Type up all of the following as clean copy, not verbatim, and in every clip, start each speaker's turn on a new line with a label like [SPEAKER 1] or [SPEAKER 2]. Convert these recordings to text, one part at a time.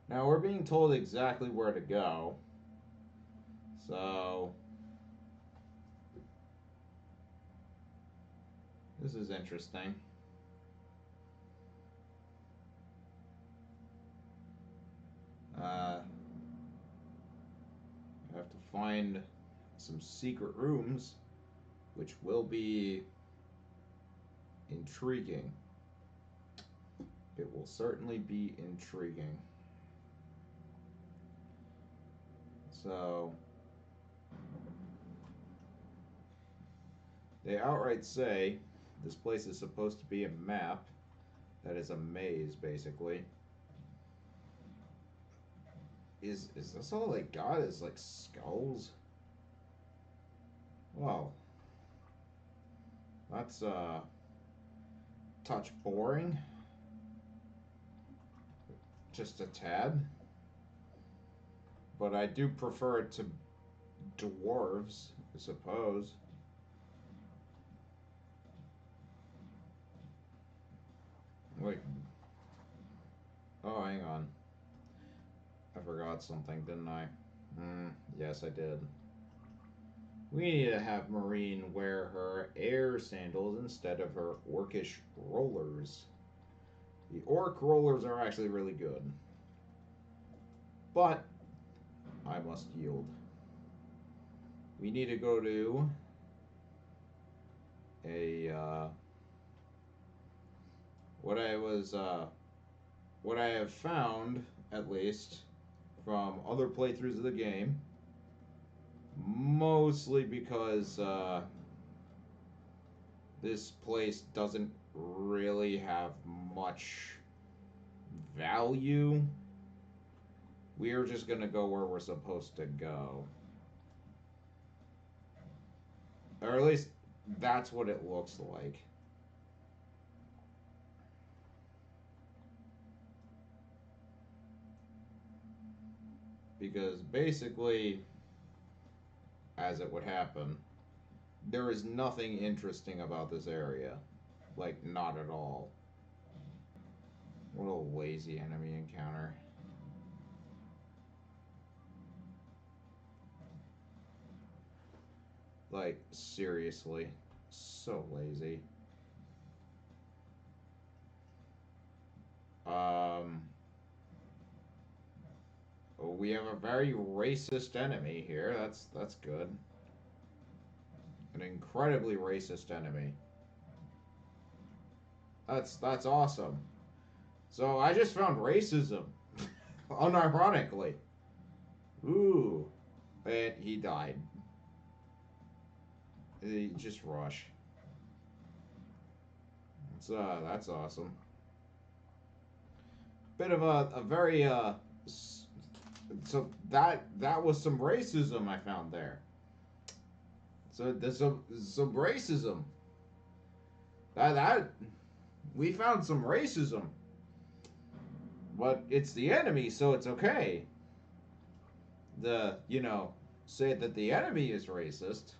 [SPEAKER 1] Now we're being told exactly where to go. So this is interesting. I have to find some secret rooms, which will be intriguing. It will certainly be intriguing. So, they outright say this place is supposed to be a map that is a maze, basically. Is this all they got? Is like skulls? Well, that's touch boring. Just a tad. But I do prefer it to dwarves, I suppose. Wait. Oh, hang on. I forgot something, didn't I? Yes, I did. We need to have Marine wear her air sandals instead of her orcish rollers. The orc rollers are actually really good. But I must yield. We need to go to a what I was what I have found at least from other playthroughs of the game, mostly because this place doesn't really have much value. We're just gonna go where we're supposed to go. Or at least that's what it looks like. Because basically, as it would happen, there is nothing interesting about this area. Like, not at all. What a lazy enemy encounter. Like, seriously. So lazy. Um, we have a very racist enemy here. That's good. An incredibly racist enemy. That's awesome. So I just found racism, unironically. Ooh, and he died. He just rush. That's awesome. Bit of a very so that was some racism I found there. So there's some racism. That we found some racism, but it's the enemy, so it's okay. The say that the enemy is racist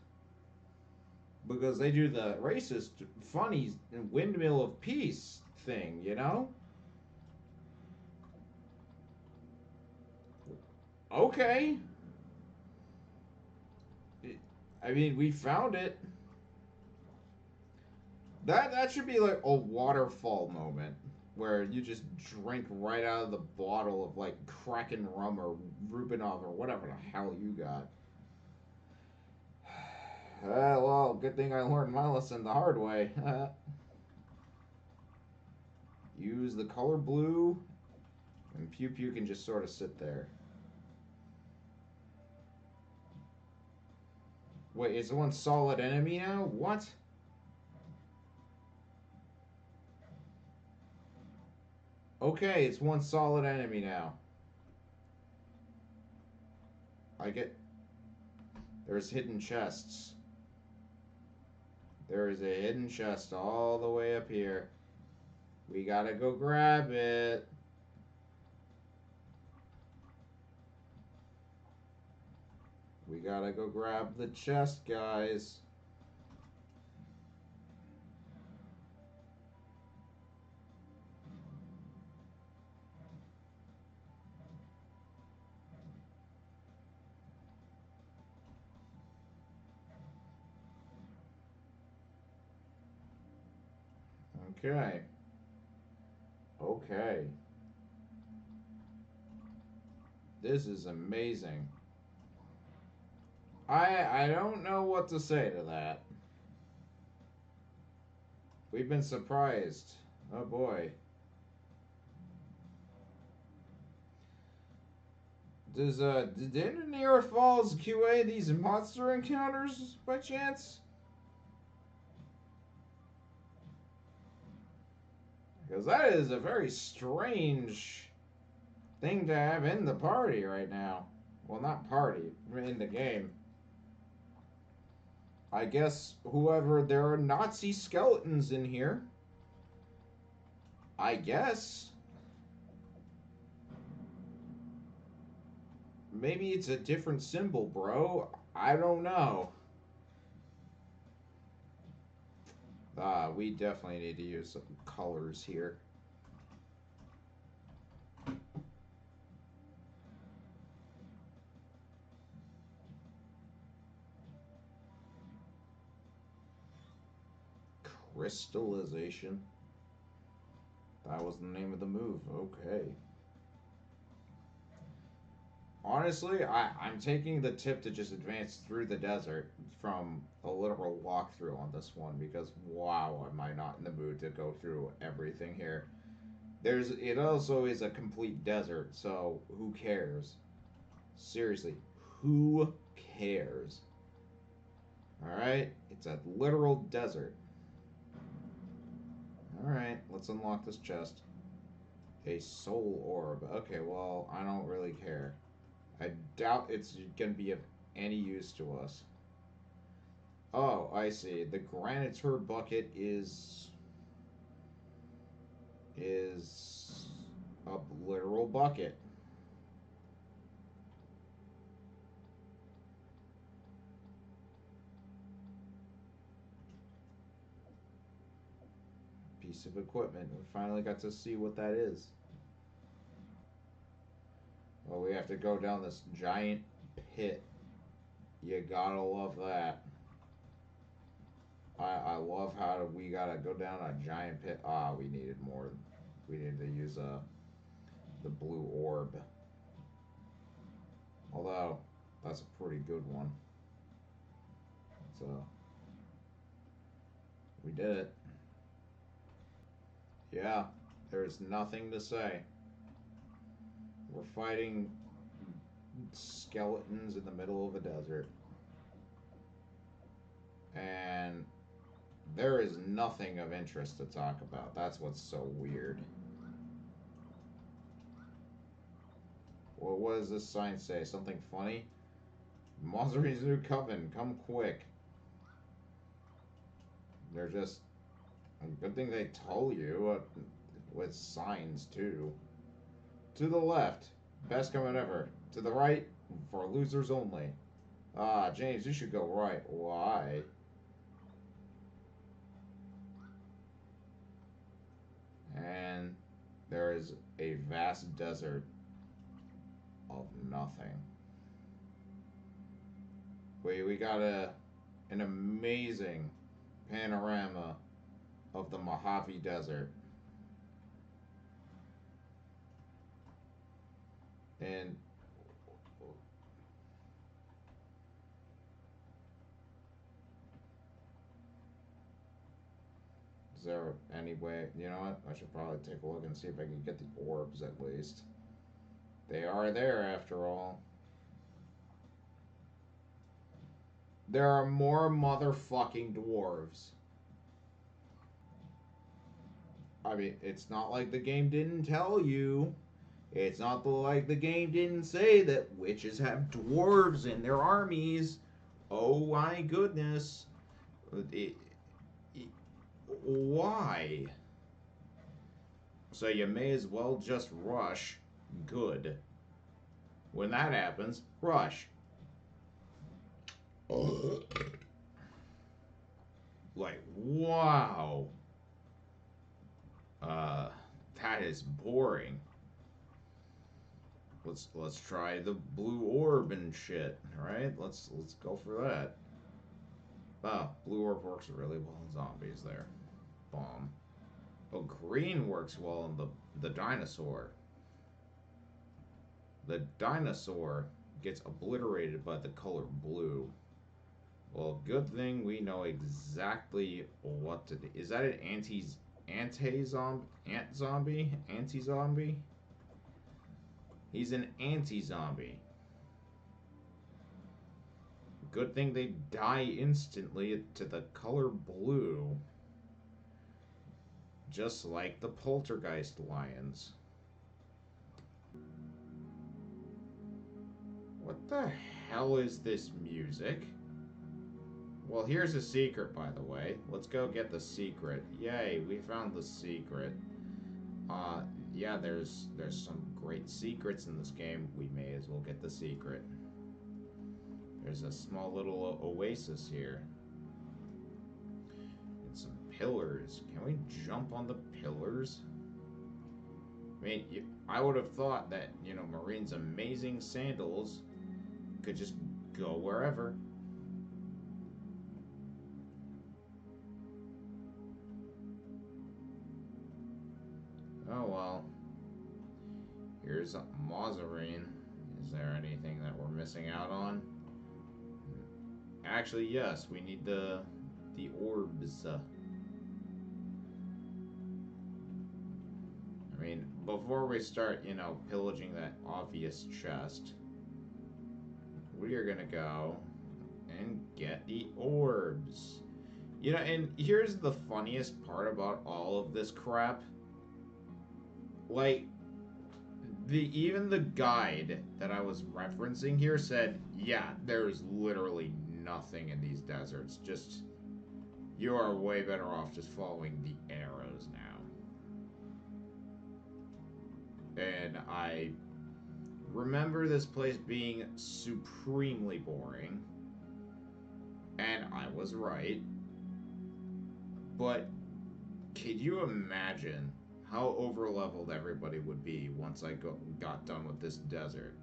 [SPEAKER 1] because they do the racist funny windmill of peace thing, Okay. I mean, we found it. That should be like a waterfall moment where you just drink right out of the bottle of like Kraken rum or Rubinov or whatever the hell you got. Well, good thing I learned my lesson the hard way. Use the color blue, and Pew Pew can just sort of sit there. Wait, is the one solid enemy now? What? Okay, it's one solid enemy now. I get. There's hidden chests. There is a hidden chest all the way up here. We gotta go grab it. We gotta go grab the chest, guys. Okay. Okay. This is amazing. I don't know what to say to that. We've been surprised. Oh boy. Did Engineer Falls QA these monster encounters by chance? Because that is a very strange thing to have in the party right now. Well, not party, in the game. I guess whoever, there are Nazi skeletons in here. I guess. Maybe it's a different symbol, bro. I don't know. We definitely need to use some colors here. Crystallization. That was the name of the move. Okay. Honestly, I'm taking the tip to just advance through the desert from a literal walkthrough on this one because wow, am I not in the mood to go through everything here. It also is a complete desert, so who cares? Seriously, who cares? Alright, it's a literal desert. Alright, let's unlock this chest. A soul orb. Okay, well, I don't really care. I doubt it's going to be of any use to us. Oh, I see. The granitor bucket is a literal bucket. Piece of equipment. We finally got to see what that is. Well, we have to go down this giant pit. You gotta love that. I love how we gotta go down a giant pit. Ah, we needed more. We needed to use the blue orb. Although, that's a pretty good one. So, we did it. Yeah, there's nothing to say. We're fighting skeletons in the middle of a desert. And there is nothing of interest to talk about. That's what's so weird. Well, what does this sign say? Something funny? Monster's New Coven, come quick. They're just... Good thing they told you with signs, too. To the left, best coming ever. To the right, for losers only. Ah, James, you should go right. Why? And there is a vast desert of nothing. We got an amazing panorama of the Mojave Desert. And is there any way, you know what? I should probably take a look and see if I can get the orbs at least. They are there after all. There are more motherfucking dwarves. I mean, it's not like the game didn't tell you. It's not like the game didn't say that witches have dwarves in their armies. Oh my goodness. Why? So you may as well just rush. Good. When that happens, rush. Like, wow. That is boring. Let's try the blue orb and shit. Alright? Let's go for that. Oh, blue orb works really well in zombies there. Bomb. Oh, green works well in the dinosaur. The dinosaur gets obliterated by the color blue. Well, good thing we know exactly what to do. Is that an anti-zombie? Anti-zombie? He's an anti-zombie. Good thing they die instantly to the color blue. Just like the poltergeist lions. What the hell is this music? Well, here's a secret, by the way. Let's go get the secret. Yay, we found the secret. Yeah, there's some great secrets in this game. We may as well get the secret. There's a small little oasis here. And some pillars. Can we jump on the pillars? I mean, I would have thought that, Marine's amazing sandals could just go wherever. Oh well. Here's a Mauzerine. Is there anything that we're missing out on? Actually, yes. We need the orbs. I mean, before we start, pillaging that obvious chest, we are gonna go and get the orbs. And here's the funniest part about all of this crap. Like, even the guide that I was referencing here said, yeah, there's literally nothing in these deserts. Just, you are way better off just following the arrows now. And I remember this place being supremely boring. And I was right. But could you imagine how overleveled everybody would be once I got done with this desert?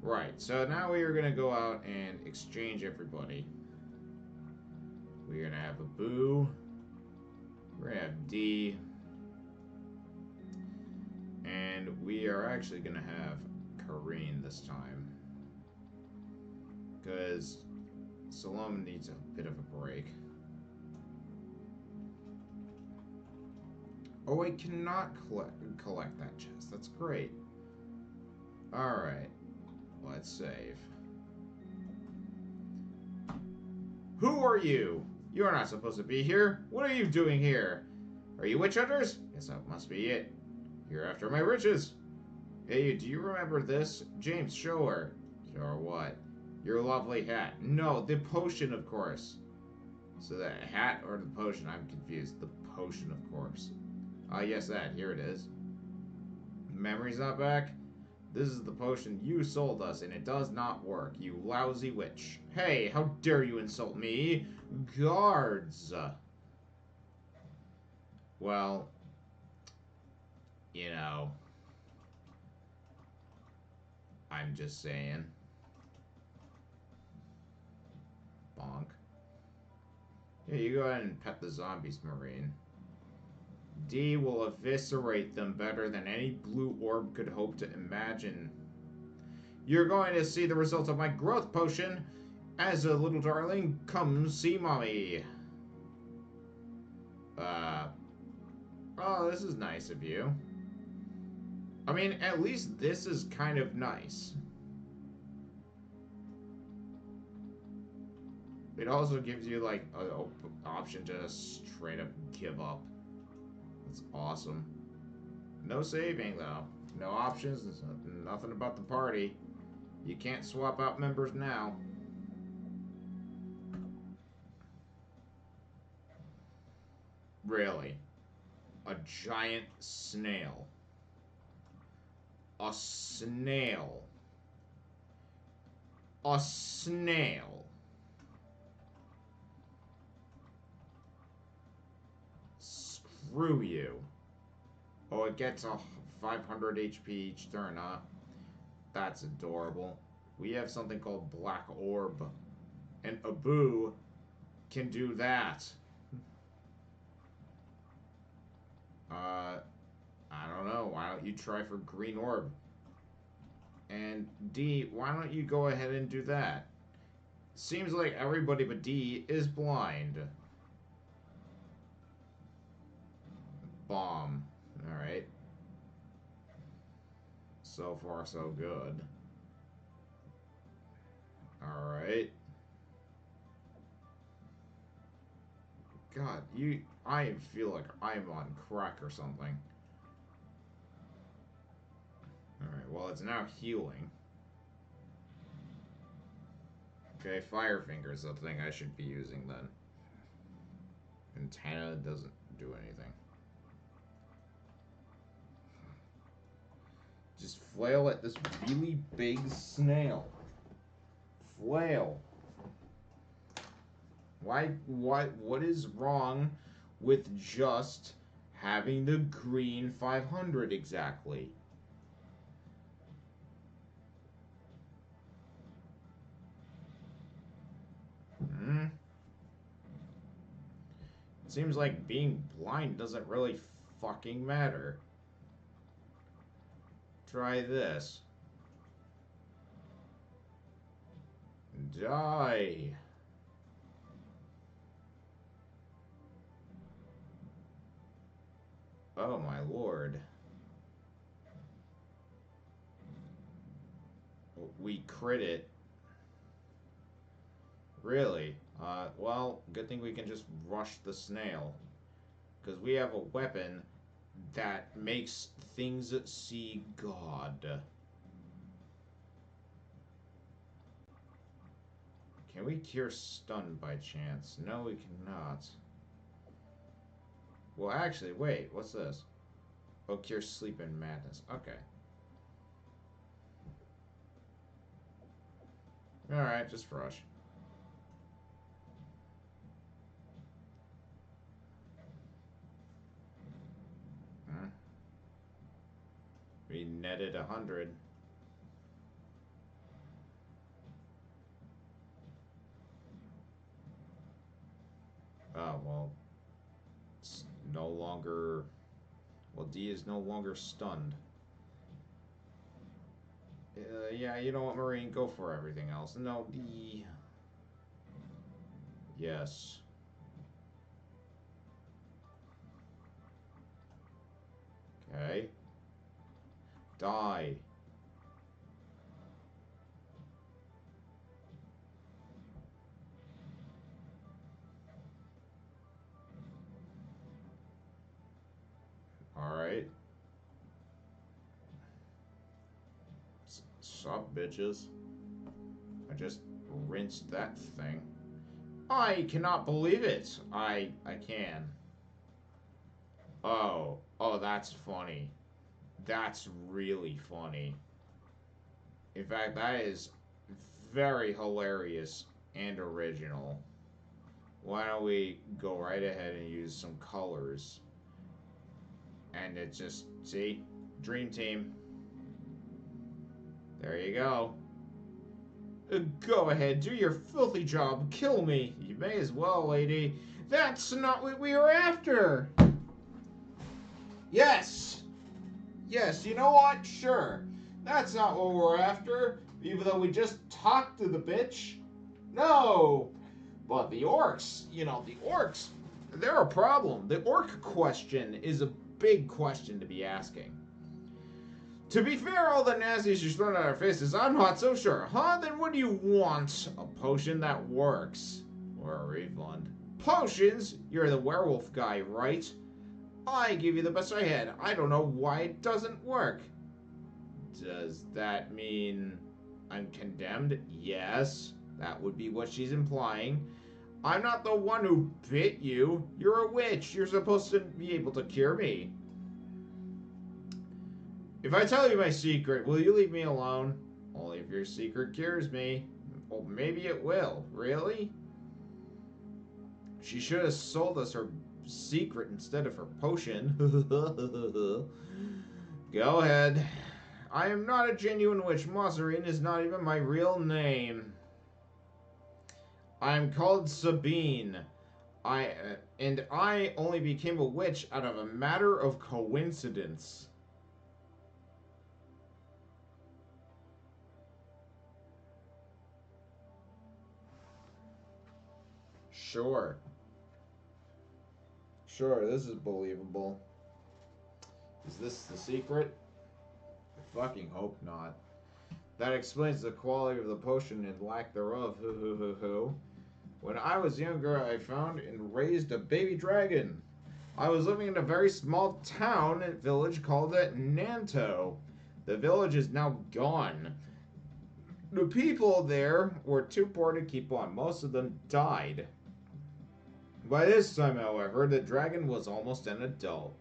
[SPEAKER 1] Right, so now we are going to go out and exchange everybody. We're going to have a Boo. We're going to have D. And we are actually going to have Kareen this time. Because Salome needs a bit of a break. Oh, I cannot collect that chest. That's great. Alright. Let's save. Who are you? You're not supposed to be here. What are you doing here? Are you witch hunters? Guess that must be it. You're after my riches. Hey, do you remember this? James, show her. Show her what? Your lovely hat. No, the potion, of course. So the hat or the potion? I'm confused. The potion, of course. Yes, that. Here it is. Memory's not back? This is the potion you sold us, and it does not work, you lousy witch. Hey, how dare you insult me? Guards! Well, I'm just saying. Bonk. Yeah, you go ahead and pet the zombies, Marine. D will eviscerate them better than any blue orb could hope to imagine. You're going to see the result of my growth potion. As a little darling, come see mommy. Oh, this is nice of you. I mean, at least this is kind of nice. It also gives you, like, an option to straight up give up. That's awesome. No saving, though. No options, nothing about the party. You can't swap out members now. Really? A giant snail. A snail. A snail. Screw you. Oh, it gets a 500 HP each turn, huh? That's adorable. We have something called Black Orb. And Abu can do that. Uh, I don't know. Why don't you try for green orb? And D, why don't you go ahead and do that? Seems like everybody but D is blind. Bomb. Alright. So far, so good. Alright. God, I feel like I'm on crack or something. Alright, well, it's now healing. Okay, Fire Finger's the thing I should be using then. Antenna doesn't do anything. Just flail at this really big snail. Flail. What is wrong with just having the green 500 exactly? Seems like being blind doesn't really fucking matter. Try this. Die. Oh my lord. We crit it. Really? Well, good thing we can just rush the snail. Because we have a weapon that makes things see God. Can we cure stun by chance? No, we cannot. Well, actually, wait. What's this? Oh, cure sleep and madness. Okay. Alright, just rush. We netted 100. Oh, well. It's no longer... Well, D is no longer stunned. Yeah, you know what, Marine? Go for everything else. No, D... Yes. Okay. Die. Alright. Sup, bitches? I just rinsed that thing. I cannot believe it. I can. Oh. Oh, that's funny. That's really funny. In fact, that is very hilarious and original. Why don't we go right ahead and use some colors? And it just, see? Dream Team. There you go. Go ahead, do your filthy job, kill me. You may as well, lady. That's not what we were after. Yes. Yes, you know what? Sure. That's not what we're after, even though we just talked to the bitch. No. But the orcs, the orcs, they're a problem. The orc question is a big question to be asking. To be fair, all the nasties you're throwing at our faces, I'm not so sure. Huh? Then what do you want? A potion that works. Or a refund. Potions? You're the werewolf guy, right? I give you the best I had. I don't know why it doesn't work. Does that mean I'm condemned? Yes. That would be what she's implying. I'm not the one who bit you. You're a witch. You're supposed to be able to cure me. If I tell you my secret, will you leave me alone? Only if your secret cures me. Well, maybe it will. Really? She should have sold us her secret instead of her potion. Go ahead. I am not a genuine witch. Mozzarine is not even my real name. I'm called Sabine. And I only became a witch out of a matter of coincidence. Sure. Sure, this is believable. Is this the secret? I fucking hope not. That explains the quality of the potion and lack thereof. Hoo hoo hoo hoo. When I was younger, I found and raised a baby dragon. I was living in a very small town and village called Nanto. The village is now gone. The people there were too poor to keep on. Most of them died. By this time, however, the dragon was almost an adult.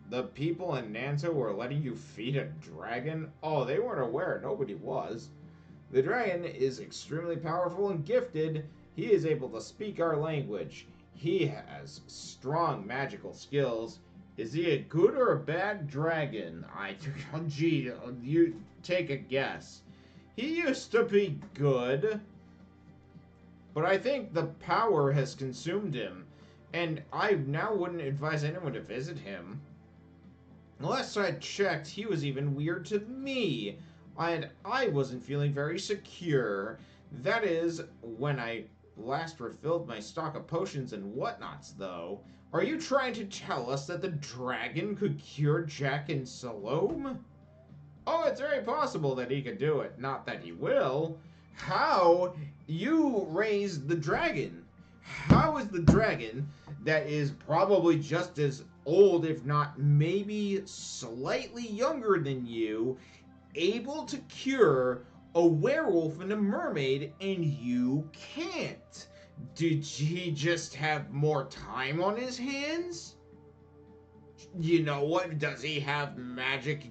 [SPEAKER 1] The people in Nanto were letting you feed a dragon? Oh, they weren't aware. Nobody was. The dragon is extremely powerful and gifted. He is able to speak our language. He has strong magical skills. Is he a good or a bad dragon? Gee, you take a guess. He used to be good, but I think the power has consumed him, and I now wouldn't advise anyone to visit him. Last I checked, he was even weird to me, and I wasn't feeling very secure. That is, when I last refilled my stock of potions and whatnots, though. Are you trying to tell us that the dragon could cure Jack and Salome? Oh, it's very possible that he could do it, not that he will. How? You raised the dragon. How is the dragon, that is probably just as old, if not maybe slightly younger than you, able to cure a werewolf and a mermaid, and you can't? Did he just have more time on his hands? You know what? Does he have magic,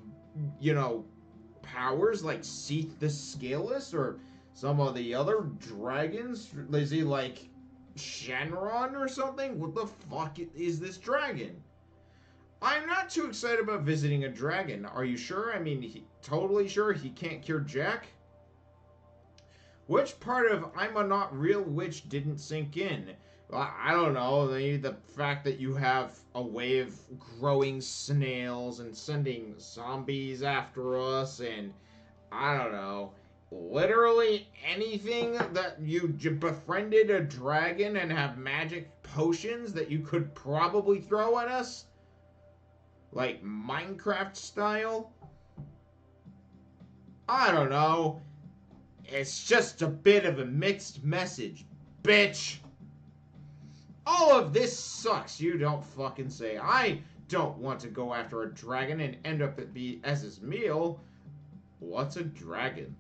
[SPEAKER 1] powers like Seath the Scaleless or some of the other dragons? Is he like Shenron or something? What the fuck is this dragon? I'm not too excited about visiting a dragon. Are you sure? I mean, totally sure he can't cure Jack? Which part of I'm a not real witch didn't sink in? I don't know. The fact that you have a way of growing snails and sending zombies after us, and I don't know. Literally anything that you befriended a dragon and have magic potions that you could probably throw at us? Like Minecraft style? I don't know. It's just a bit of a mixed message, bitch. All of this sucks. You don't fucking say. I don't want to go after a dragon and end up as his meal. What's a dragon?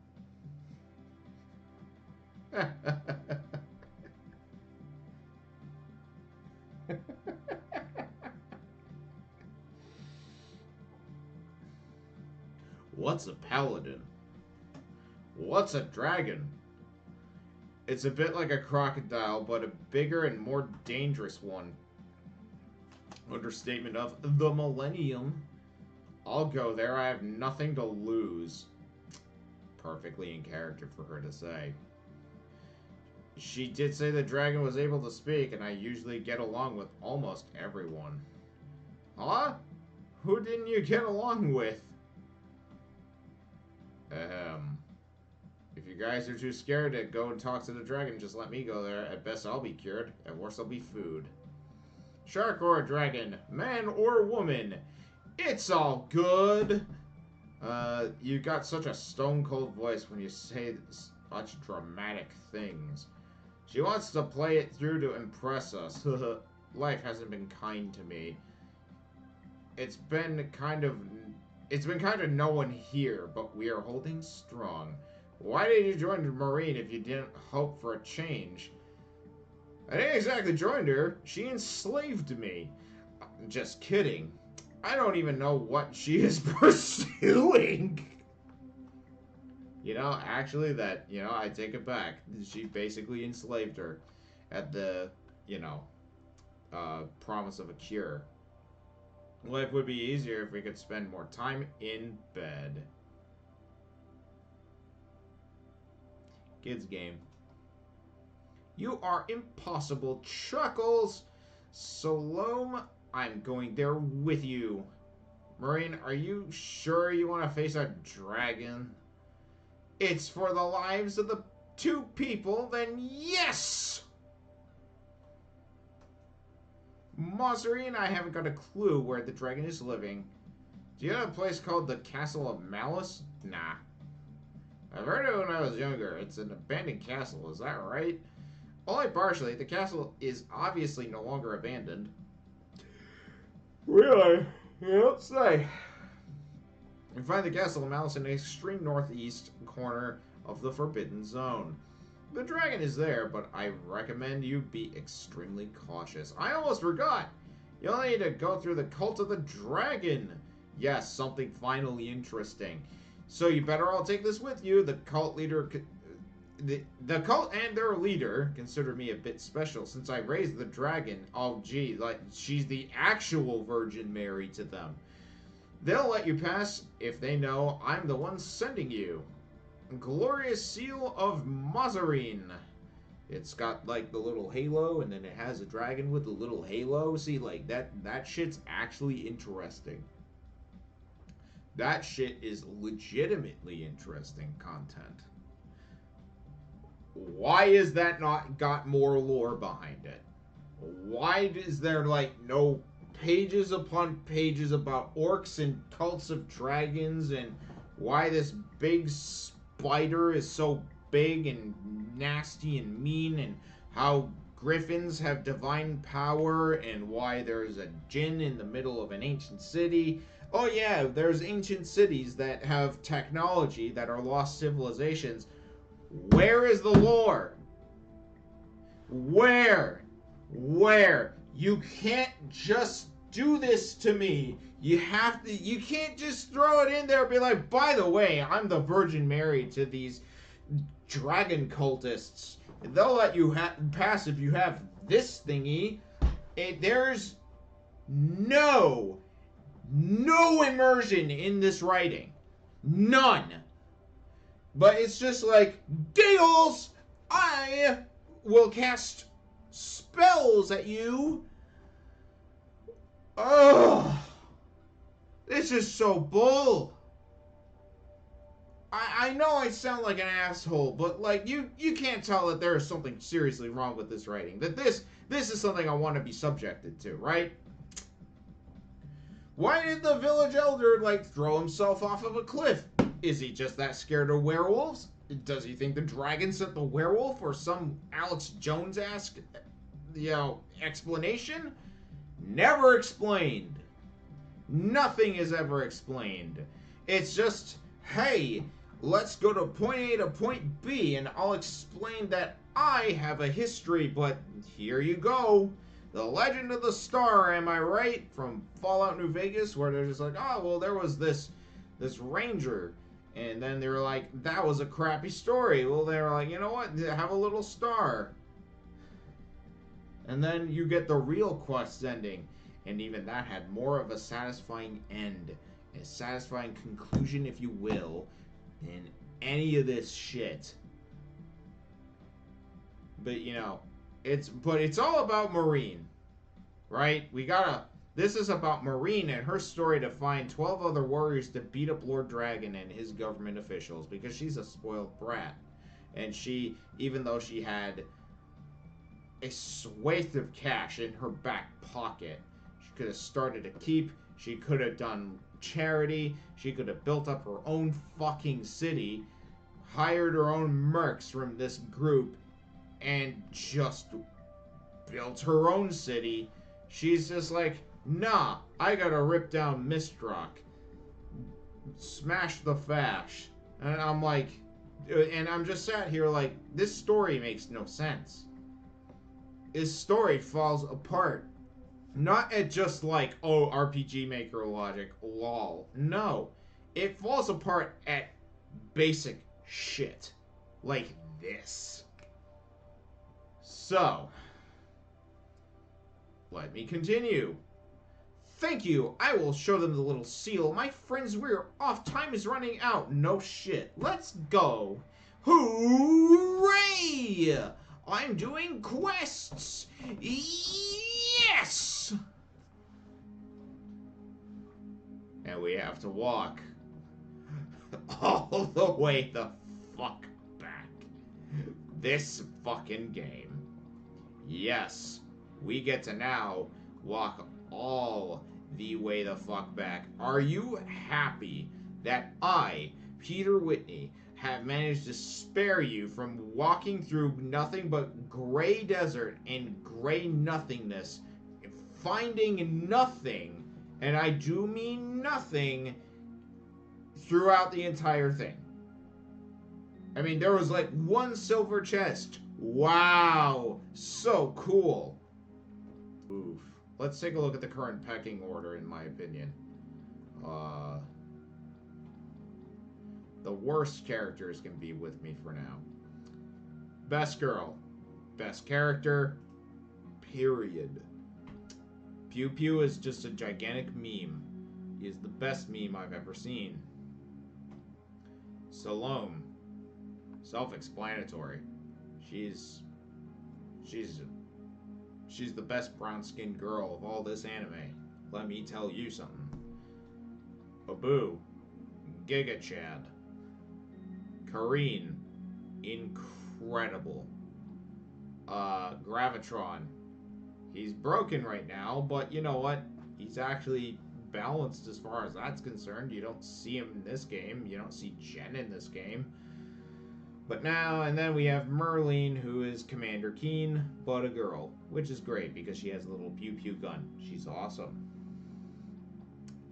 [SPEAKER 1] What's a paladin? What's a dragon? It's a bit like a crocodile, but a bigger and more dangerous one. Understatement of the Millennium. I'll go there. I have nothing to lose. Perfectly in character for her to say. She did say the dragon was able to speak, and I usually get along with almost everyone. Huh? Who didn't you get along with? If you guys are too scared to go and talk to the dragon, just let me go there. At best, I'll be cured. At worst, I'll be food. Shark or a dragon, man or woman, it's all good. You got such a stone-cold voice when you say such dramatic things. She wants to play it through to impress us. Life hasn't been kind to me. It's been kind of no one here, but we are holding strong. Why did you join the Marine if you didn't hope for a change? I didn't exactly join her. She enslaved me. Just kidding. I don't even know what she is pursuing. Actually, I take it back. She basically enslaved her at the, promise of a cure. Life would be easier if we could spend more time in bed. Kids game. You are impossible, Chuckles. Salome, I'm going there with you. Marine, are you sure you want to face a dragon? It's for the lives of the two people, then yes! Mosseri and I haven't got a clue where the dragon is living. Do you have a place called the Castle of Malice? Nah. I've heard it when I was younger. It's an abandoned castle, is that right? Only partially. The castle is obviously no longer abandoned. Really? You don't say. You find the Castle of Malice in the extreme northeast corner of the Forbidden Zone. The dragon is there, but I recommend you be extremely cautious. I almost forgot! You'll need to go through the Cult of the Dragon. Yes, something finally interesting. So you better all take this with you. The cult leader... The cult and their leader consider me a bit special since I raised the dragon. Oh, gee, like, she's the actual Virgin Mary to them. They'll let you pass if they know I'm the one sending you. Glorious Seal of Mazarine. It's got, like, the little halo, and then it has a dragon with the little halo. See, like, that shit's actually interesting. That shit is legitimately interesting content. Why is that not got more lore behind it? Why is there, like, no pages upon pages about orcs and cults of dragons, and why this big spider is so big and nasty and mean, and how griffins have divine power, and why there's a djinn in the middle of an ancient city? Oh yeah, there's ancient cities that have technology that are lost civilizations. Where is the lore? Where? You can't just do this to me. You have to, you can't just throw it in there and be like, by the way, I'm the Virgin Mary to these dragon cultists. They'll let you pass if you have this thingy. There's no immersion in this writing. None. But it's just like, Giggles, I will cast spells at you. Ugh. This is so bull. I know I sound like an asshole, but like you can't tell that there is something seriously wrong with this writing. That this is something I want to be subjected to, right? Why did the village elder, like, throw himself off of a cliff? Is he just that scared of werewolves? Does he think the dragon sent the werewolf, or some Alex Jones-esque, explanation? Never explained. Nothing is ever explained. It's just, hey, let's go to point A to point B, and I'll explain that I have a history, but here you go. The Legend of the Star, am I right? From Fallout New Vegas, where they're just like, oh, well, there was this ranger. And then they were like, that was a crappy story. Well, they were like, you know what? Have a little star. And then you get the real quest ending. And even that had more of a satisfying end. A satisfying conclusion, if you will, than any of this shit. But, it's all about Marine, right? This is about Marine and her story to find 12 other warriors to beat up Lord Dragon and his government officials, because she's a spoiled brat. And she, even though she had a swathe of cash in her back pocket, she could have started a keep, she could have done charity, she could have built up her own fucking city, hired her own mercs from this group, and just built her own city. She's just like, nah, I gotta rip down Mistrock, smash the Fash. And I'm like, and I'm just sat here like, this story makes no sense. This story falls apart. Not at just like, oh, RPG Maker logic, lol. No. It falls apart at basic shit. Like this. So, let me continue. Thank you. I will show them the little seal. My friends, we're off. Time is running out. No shit. Let's go. Hooray! I'm doing quests! Yes! And we have to walk all the way the fuck back. This fucking game. Yes, we get to now walk all the way the fuck back. Are you happy that I, Peter Whitney, have managed to spare you from walking through nothing but gray desert and gray nothingness, finding nothing, and I do mean nothing, throughout the entire thing? I mean, there was like one silver chest. Wow, so cool. Oof. Let's take a look at the current pecking order, in my opinion. The worst characters can be with me for now. Best girl. Best character. Period. Pew Pew is just a gigantic meme. He is the best meme I've ever seen. Salome. Self-explanatory. She's the best brown-skinned girl of all this anime. Let me tell you something. Abu. Giga Chad. Kareen. Incredible. Gravitron. He's broken right now, but you know what? He's actually balanced as far as that's concerned. You don't see him in this game. You don't see Jen in this game. But now, and then we have Merlene, who is Commander Keen, but a girl, which is great because she has a little pew-pew gun. She's awesome.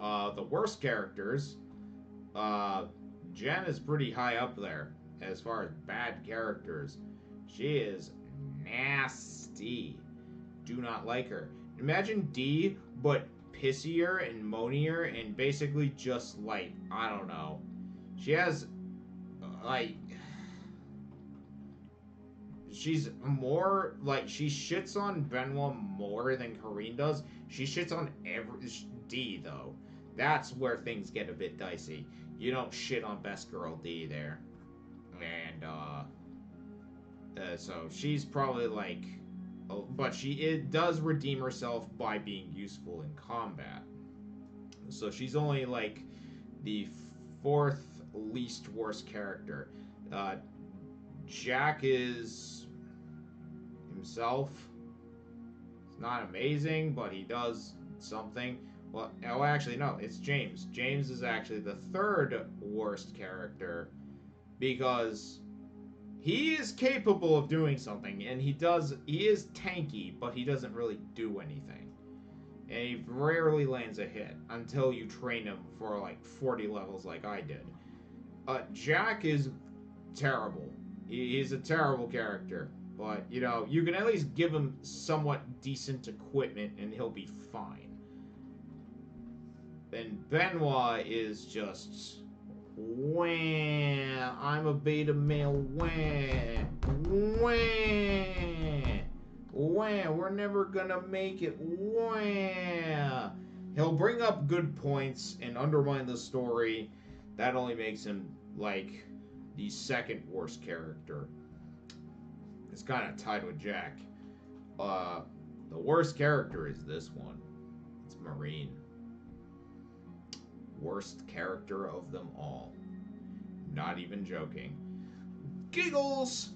[SPEAKER 1] The worst characters, Jen is pretty high up there as far as bad characters. She is nasty. Do not like her. Imagine D, but pissier and moanier and basically just like, I don't know. She has, like... She's more, like, she shits on Benoit more than Kareen does. She shits on D, though. That's where things get a bit dicey. You don't shit on Best Girl D there. And, so she's probably, like... but it does redeem herself by being useful in combat. So she's only, like, the fourth least worst character. Jack is... himself. It's not amazing, but he does something. Well, oh, actually, no, it's James. James is actually the third worst character because he is capable of doing something, and he is tanky, but he doesn't really do anything. And he rarely lands a hit until you train him for like 40 levels like I did. Jack is terrible. He's a terrible character. But, you know, you can at least give him somewhat decent equipment and he'll be fine. And Benoit is just... wah, I'm a beta male, wah, wah, wah, we're never gonna make it, wah. He'll bring up good points and undermine the story. That only makes him, like, the second worst character. It's kind of tied with Jack. The worst character is this one. It's Marine. Worst character of them all. Not even joking. Giggles!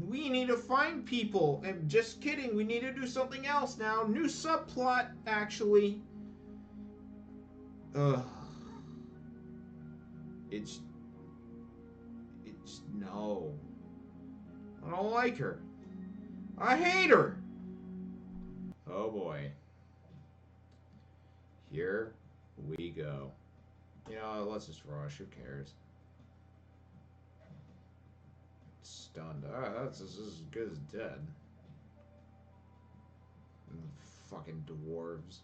[SPEAKER 1] We need to find people. And just kidding, we need to do something else now. New subplot, actually. Ugh. It's no. I don't like her. I hate her. Oh boy. Here we go. You know, let's just rush. Who cares? Stunned. That's as good as dead. Fucking dwarves.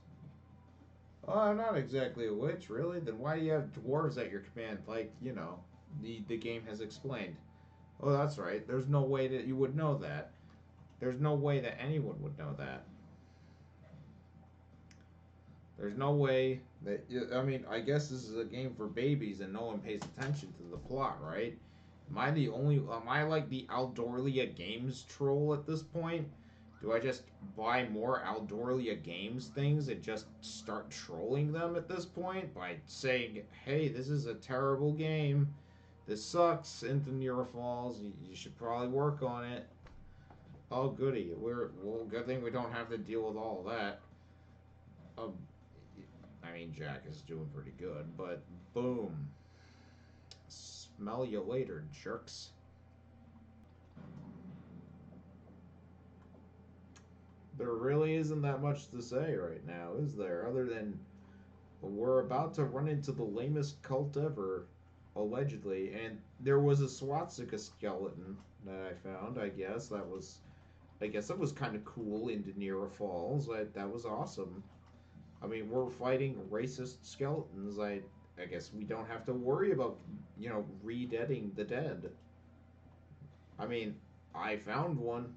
[SPEAKER 1] Oh, I'm not exactly a witch, really. Then why do you have dwarves at your command? Like, you know, the game has explained. Oh, that's right. There's no way that you would know that. There's no way that anyone would know that. There's no way that... I mean, I guess this is a game for babies and no one pays attention to the plot, right? Am I the only? Am I like the Aldorlia Games troll at this point? Do I just buy more Aldorlia Games things and just start trolling them at this point by saying, "Hey, this is a terrible game. This sucks. Into Nira Falls. You should probably work on it." Oh, goody. Good thing we don't have to deal with all of that. Um, I mean, Jack is doing pretty good, but boom. Smell you later, jerks. There really isn't that much to say right now, is there? Other than we're about to run into the lamest cult ever, allegedly, and there was a swastika skeleton that I found. I guess that was kind of cool in Danira Falls. That was awesome. I mean, we're fighting racist skeletons. I guess we don't have to worry about re-deading the dead. I mean, I found one.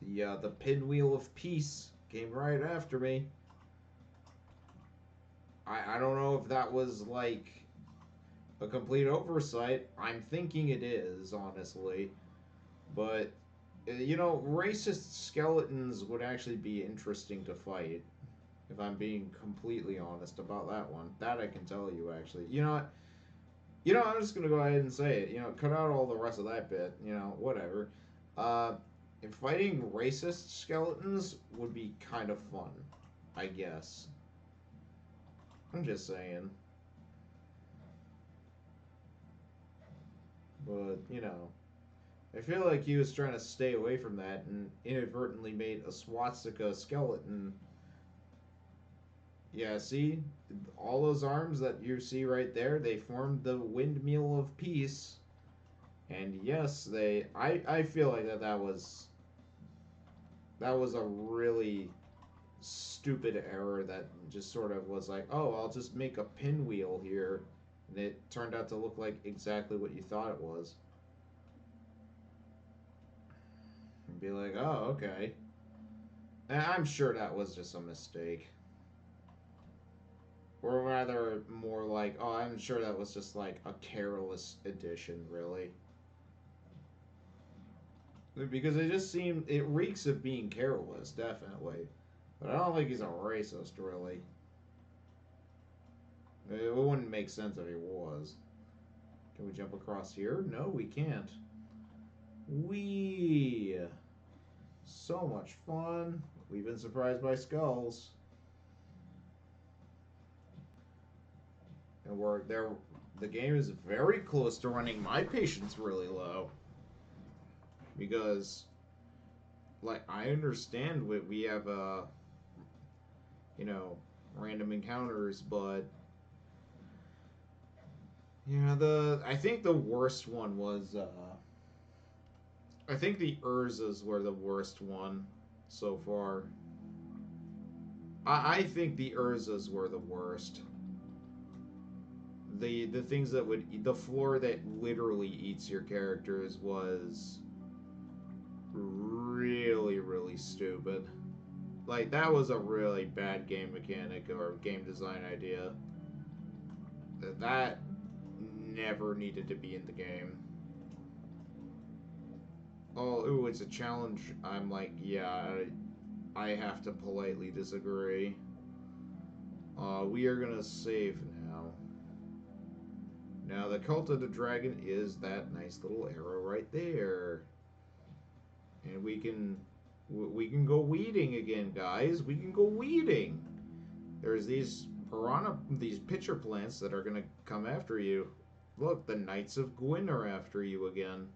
[SPEAKER 1] The pinwheel of peace came right after me. I don't know if that was like a complete oversight. I'm thinking it is, honestly. But, racist skeletons would actually be interesting to fight, if I'm being completely honest about that one. That I can tell you, actually. You know what? I'm just going to go ahead and say it. Cut out all the rest of that bit. Whatever. Uh, Fighting racist skeletons would be kind of fun, I guess. I'm just saying. But, I feel like he was trying to stay away from that and inadvertently made a swastika skeleton. Yeah, see? All those arms that you see right there, they formed the windmill of peace. And yes, I feel like that was a really stupid error that just sort of was like, "Oh, I'll just make a pinwheel here." And it turned out to look like exactly what you thought it was. And be like, "Oh, okay." And I'm sure that was just a mistake. Or rather, more like, oh, I'm sure that was just like a careless addition, really. Because it reeks of being careless, definitely. But I don't think he's a racist, really. It wouldn't make sense if he was. Can we jump across here? No, we can't. We So much fun. We've been surprised by skulls. And we're there. The game is very close to running my patience really low. Because, like, I understand we have, you know, random encounters, but yeah, I think the worst one was, I think the Urzas were the worst one so far. I think the Urzas were the worst. The things that the floor that literally eats your characters was really stupid. Like, that was a really bad game mechanic or game design idea. That never needed to be in the game. Oh, ooh, it's a challenge. I'm like, yeah, I have to politely disagree. We are gonna save now. Now, the Cult of the Dragon is that nice little arrow right there. And we can go weeding again, guys. We can go weeding. There's these pitcher plants that are gonna come after you. Look, the Knights of Gwyn are after you again.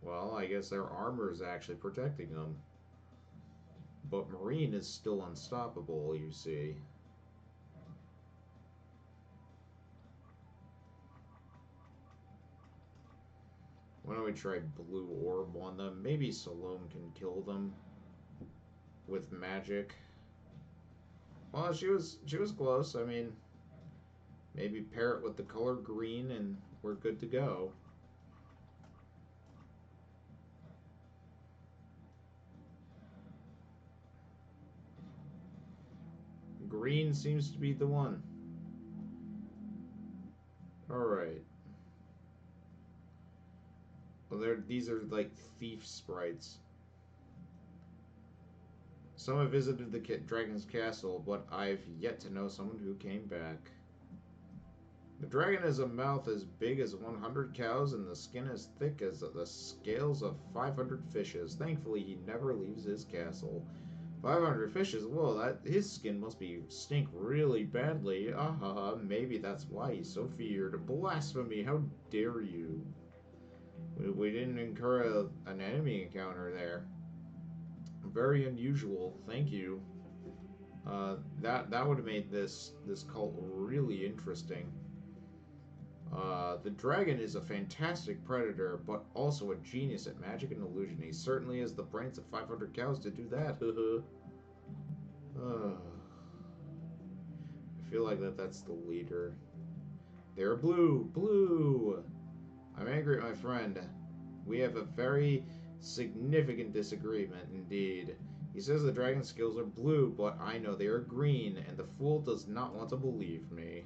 [SPEAKER 1] Well, I guess their armor is actually protecting them. But Marine is still unstoppable, you see. Why don't we try Blue Orb on them? Maybe Salome can kill them with magic. Well, she was close. I mean, maybe pair it with the color green and we're good to go. Green seems to be the one. Alright. Well, these are like thief sprites. Some have visited the dragon's castle, but I've yet to know someone who came back. The dragon has a mouth as big as 100 cows and the skin as thick as the scales of 500 fishes. Thankfully, he never leaves his castle. 500 fishes? Whoa, his skin must be stink really badly. Maybe that's why he's so feared. Blasphemy, how dare you? We didn't incur an enemy encounter there. Very unusual. Thank you. That would have made this cult really interesting. The dragon is a fantastic predator, but also a genius at magic and illusion. He certainly has the brains of 500 cows to do that. I feel like that's the leader. They're blue. Blue! I'm angry at my friend. We have a very significant disagreement indeed. He says the dragon's skills are blue, but I know they are green, and the fool does not want to believe me.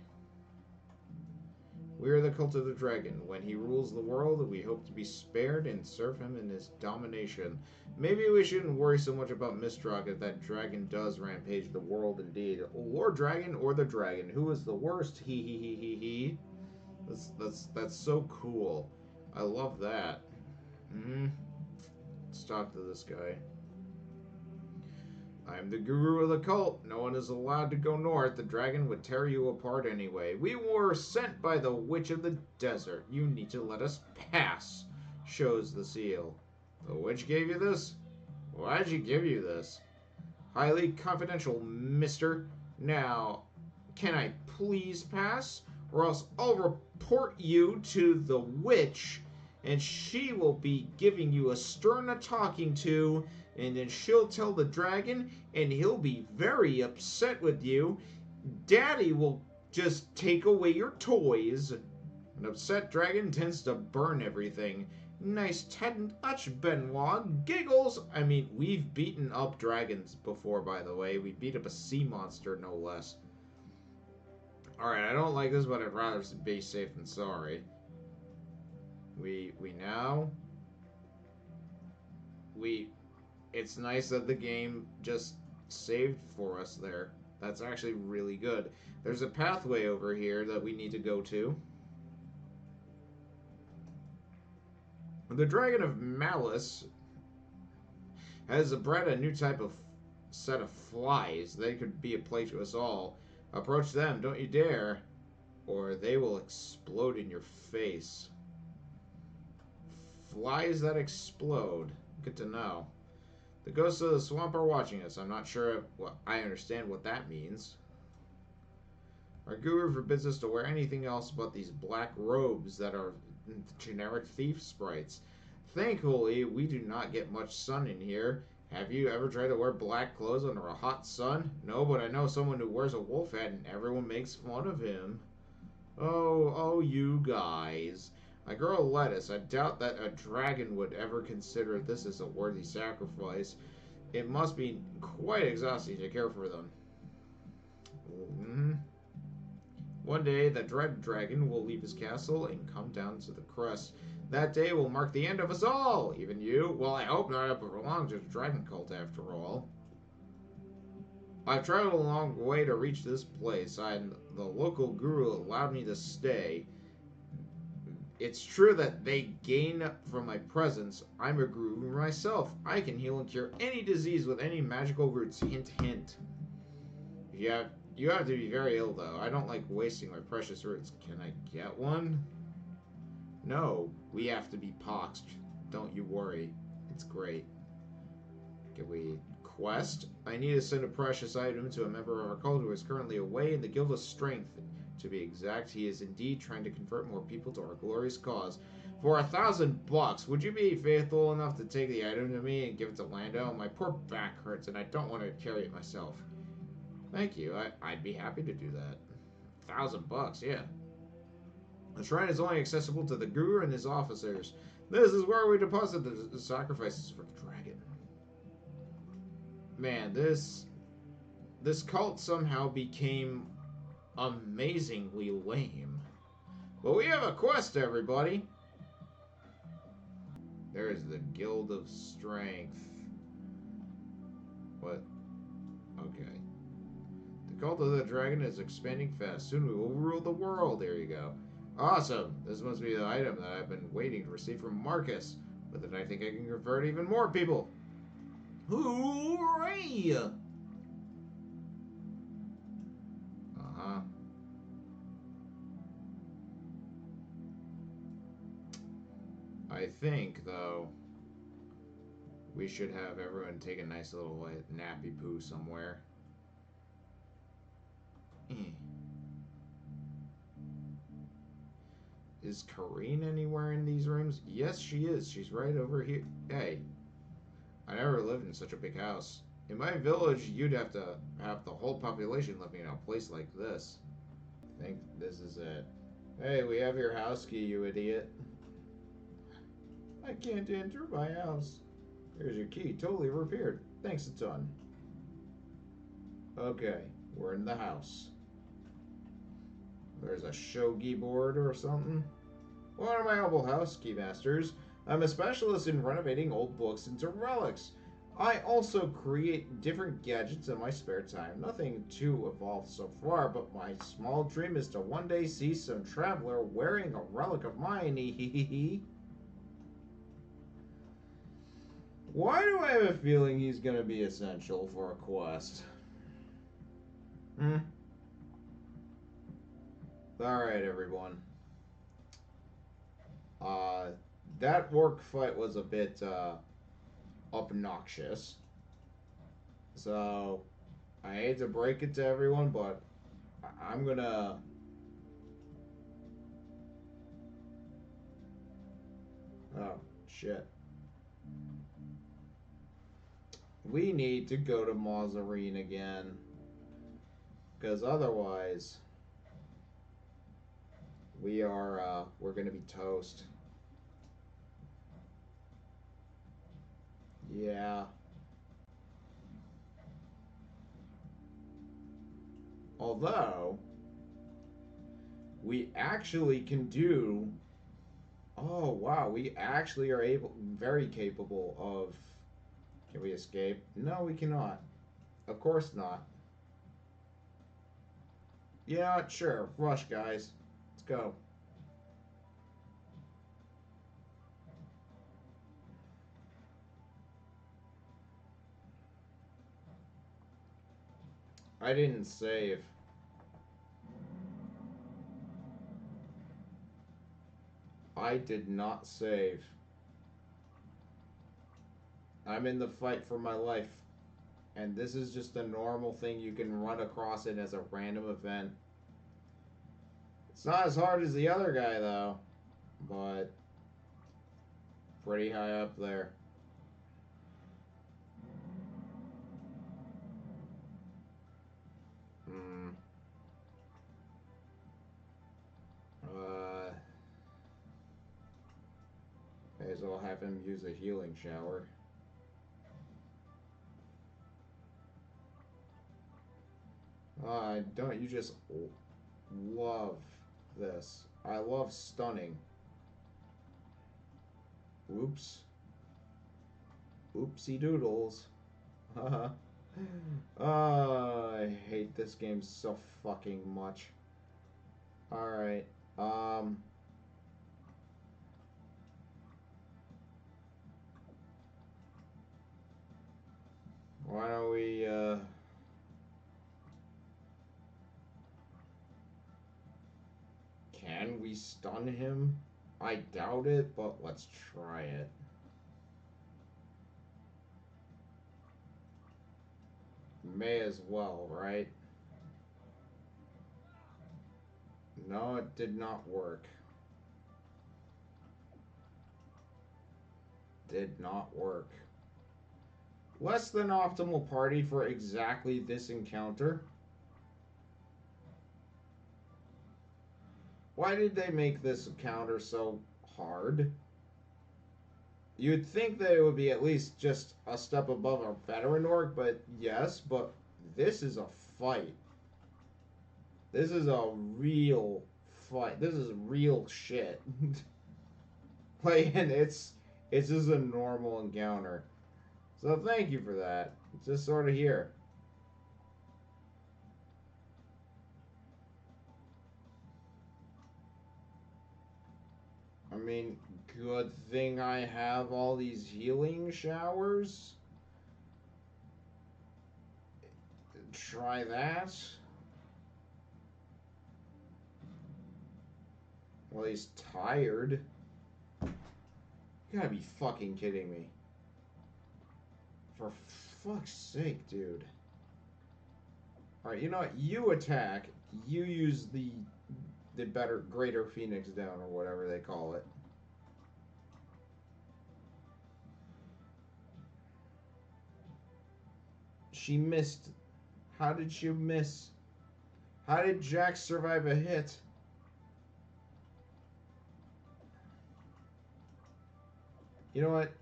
[SPEAKER 1] We are the cult of the dragon. When he rules the world, we hope to be spared and serve him in his domination. Maybe we shouldn't worry so much about Mistrog if that dragon does rampage the world indeed. Lord Dragon or the dragon? Who is the worst? He. That's so cool. I love that. Let's talk to this guy. I'm the guru of the cult. No one is allowed to go north. The dragon would tear you apart anyway. We were sent by the witch of the desert. You need to let us pass, shows the seal. The witch gave you this? Why did she give you this? Highly confidential, mister. Now, can I please pass? Or else I'll report you to the witch, and she will be giving you a stern talking to, and then she'll tell the dragon, and he'll be very upset with you. Daddy will just take away your toys. An upset dragon tends to burn everything. Nice touch, Benoit. Giggles! I mean, we've beaten up dragons before, by the way. We beat up a sea monster, no less. Alright, I don't like this, but I'd rather be safe than sorry. It's nice that the game just saved for us there. That's actually really good. There's a pathway over here that we need to go to. The Dragon of Malice has bred a new type of set of flies. They could be a plague to us all. Approach them, don't you dare, or they will explode in your face. Flies that explode. Good to know. The ghosts of the swamp are watching us. I'm not sure I understand what that means. Our guru forbids us to wear anything else but these black robes that are generic thief sprites. Thankfully, we do not get much sun in here. Have you ever tried to wear black clothes under a hot sun? No, but I know someone who wears a wolf hat and everyone makes fun of him. Oh, you guys. I grow lettuce. I doubt that a dragon would ever consider this as a worthy sacrifice. It must be quite exhausting to care for them. One day, the dread dragon will leave his castle and come down to the crest. That day will mark the end of us all, even you. Well, I hope not. I belong to the dragon cult after all. I've traveled a long way to reach this place, and the local guru allowed me to stay. It's true that they gain from my presence. I'm a guru myself. I can heal and cure any disease with any magical roots. Hint, hint. Yeah, you have to be very ill, though. I don't like wasting my precious roots. Can I get one? No, we have to be poxed. Don't you worry. It's great. Can we quest? I need to send a precious item to a member of our cult who is currently away in the Guild of Strength. To be exact, he is indeed trying to convert more people to our glorious cause. For $1,000, would you be faithful enough to take the item to me and give it to Lando? My poor back hurts and I don't want to carry it myself. Thank you. I'd be happy to do that. $1,000, yeah. The shrine is only accessible to the guru and his officers. This is where we deposit the sacrifices for the dragon. Man, this cult somehow became amazingly lame. But we have a quest, everybody. There's the Guild of Strength. What? Okay. The cult of the dragon is expanding fast. Soon we will rule the world. There you go. Awesome. This must be the item that I've been waiting to receive from Marcus. But then I think I can convert even more people. Hooray! Uh-huh. I think, though, we should have everyone take a nice little nappy poo somewhere. Is Karine anywhere in these rooms? Yes, she is. She's right over here. Hey, I never lived in such a big house. In my village, you'd have to have the whole population living in a place like this. I think this is it. Hey, we have your house key, you idiot. I can't enter my house. Here's your key, totally repaired. Thanks a ton. Okay, we're in the house. There's a shogi board or something. One of my humble house key masters. I'm a specialist in renovating old books into relics. I also create different gadgets in my spare time. Nothing too evolved so far, but my small dream is to one day see some traveler wearing a relic of mine. Why do I have a feeling he's going to be essential for a quest? Alright, everyone. That orc fight was a bit, obnoxious. So, I hate to break it to everyone, but I'm gonna... Oh, shit. We need to go to Mauzerine again. Because otherwise... we're gonna be toast. Yeah. Although, we actually can do... Oh, wow, we actually are very capable of... Can we escape? No, we cannot. Of course not. Yeah, sure. Rush, guys. Let's go. I didn't save. I did not save. I'm in the fight for my life. And this is just a normal thing you can run across it as a random event. It's not as hard as the other guy, though. But pretty high up there. May as well have him use a healing shower. Don't you just love this? I love stunning. Oops. Oopsie doodles. Haha. I hate this game so fucking much. Alright. Why don't we, Can we stun him? I doubt it, but let's try it. May as well, right? No, it did not work. Did not work. Less than optimal party for exactly this encounter. Why did they make this encounter so hard? You'd think that it would be at least just a step above a veteran orc, but yes, but this is a fight. This is a real fight. This is real shit. Like, and it's just a normal encounter. So thank you for that. It's just sort of here. I mean, good thing I have all these healing showers. Try that. Well, he's tired. You gotta be fucking kidding me. For fuck's sake, dude. Alright, you know what? You attack. You use the greater Phoenix down or whatever they call it. She missed. How did she miss? How did Jack survive a hit? You know what?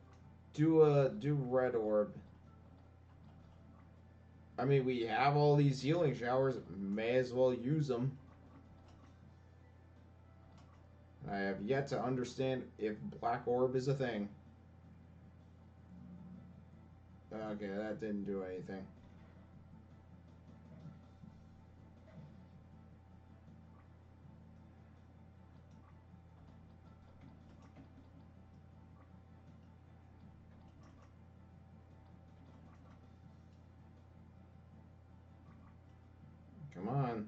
[SPEAKER 1] Do red orb. I mean, we have all these healing showers. May as well use them. I have yet to understand if black orb is a thing. Okay, that didn't do anything. Come on.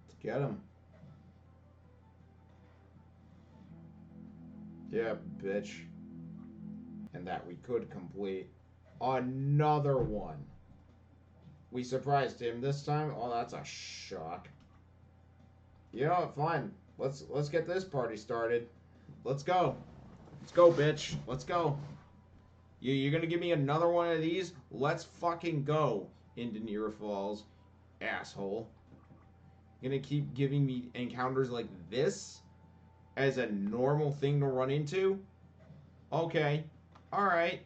[SPEAKER 1] Let's get him. Yeah, bitch. And that we could complete. Another one. We surprised him this time. Oh, that's a shock. You know what? Fine. Let's get this party started. Let's go. Let's go, bitch. Let's go. You're gonna give me another one of these? Let's fucking go, Indenir Falls, asshole. You're gonna keep giving me encounters like this as a normal thing to run into? Okay. Alright.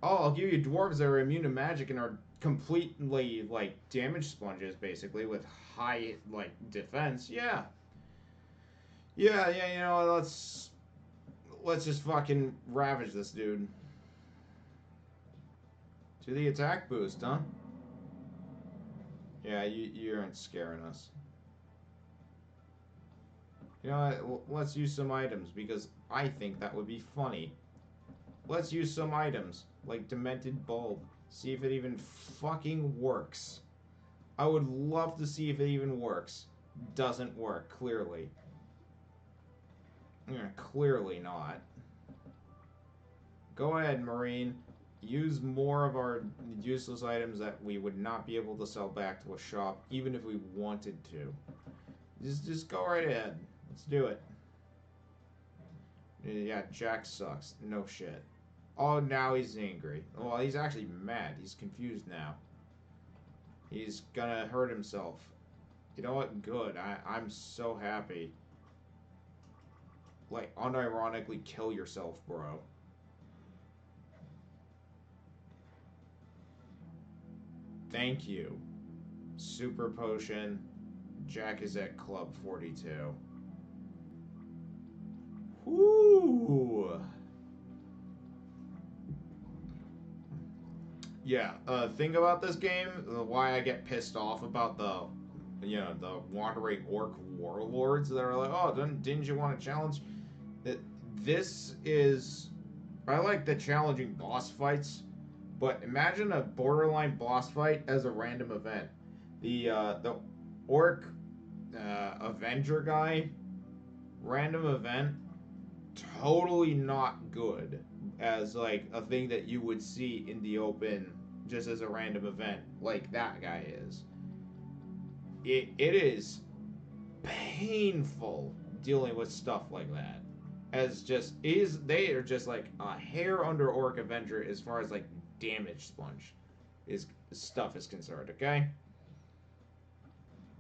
[SPEAKER 1] Oh, I'll give you dwarves that are immune to magic and are completely, like, damage sponges, basically, with high, like, defense. Yeah. Yeah, you know, let's just fucking ravage this dude. To the attack boost, huh? Yeah, you aren't scaring us. You know what? Let's use some items, because I think that would be funny. Let's use some items, like Demented Bulb. See if it even fucking works. I would love to see if it even works. Doesn't work, clearly. Yeah, clearly not. Go ahead, Marine. Use more of our useless items that we would not be able to sell back to a shop, even if we wanted to. Just go right ahead. Let's do it. Yeah, Jack sucks. No shit. Oh, now he's angry. Well, he's actually mad. He's confused now. He's gonna hurt himself. You know what? Good. I'm so happy. Like, unironically kill yourself, bro. Thank you. Super potion. Jack is at Club 42. Whoo! Yeah, thing about this game, why I get pissed off about the wandering orc warlords that are like, oh, didn't you want to challenge? This is, I like the challenging boss fights, but imagine a borderline boss fight as a random event. The orc Avenger guy, random event, totally not good as like a thing that you would see in the open just as a random event like that guy is. It is painful dealing with stuff like that. As just is they are just like a hair under Orc Avenger as far as like damage sponge is stuff is concerned, okay?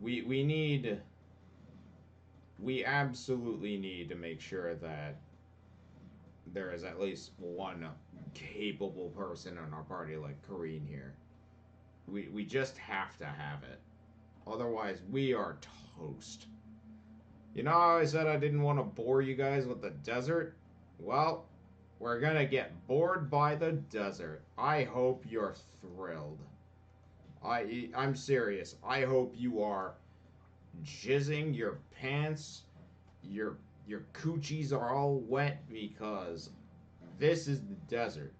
[SPEAKER 1] We need we absolutely need to make sure that there is at least one capable person in our party like Kareen here. We just have to have it. Otherwise, we are toast. You know how I said I didn't want to bore you guys with the desert? Well, we're gonna get bored by the desert. I hope you're thrilled. I'm serious. I hope you are jizzing your pants, your your coochies are all wet because this is the desert.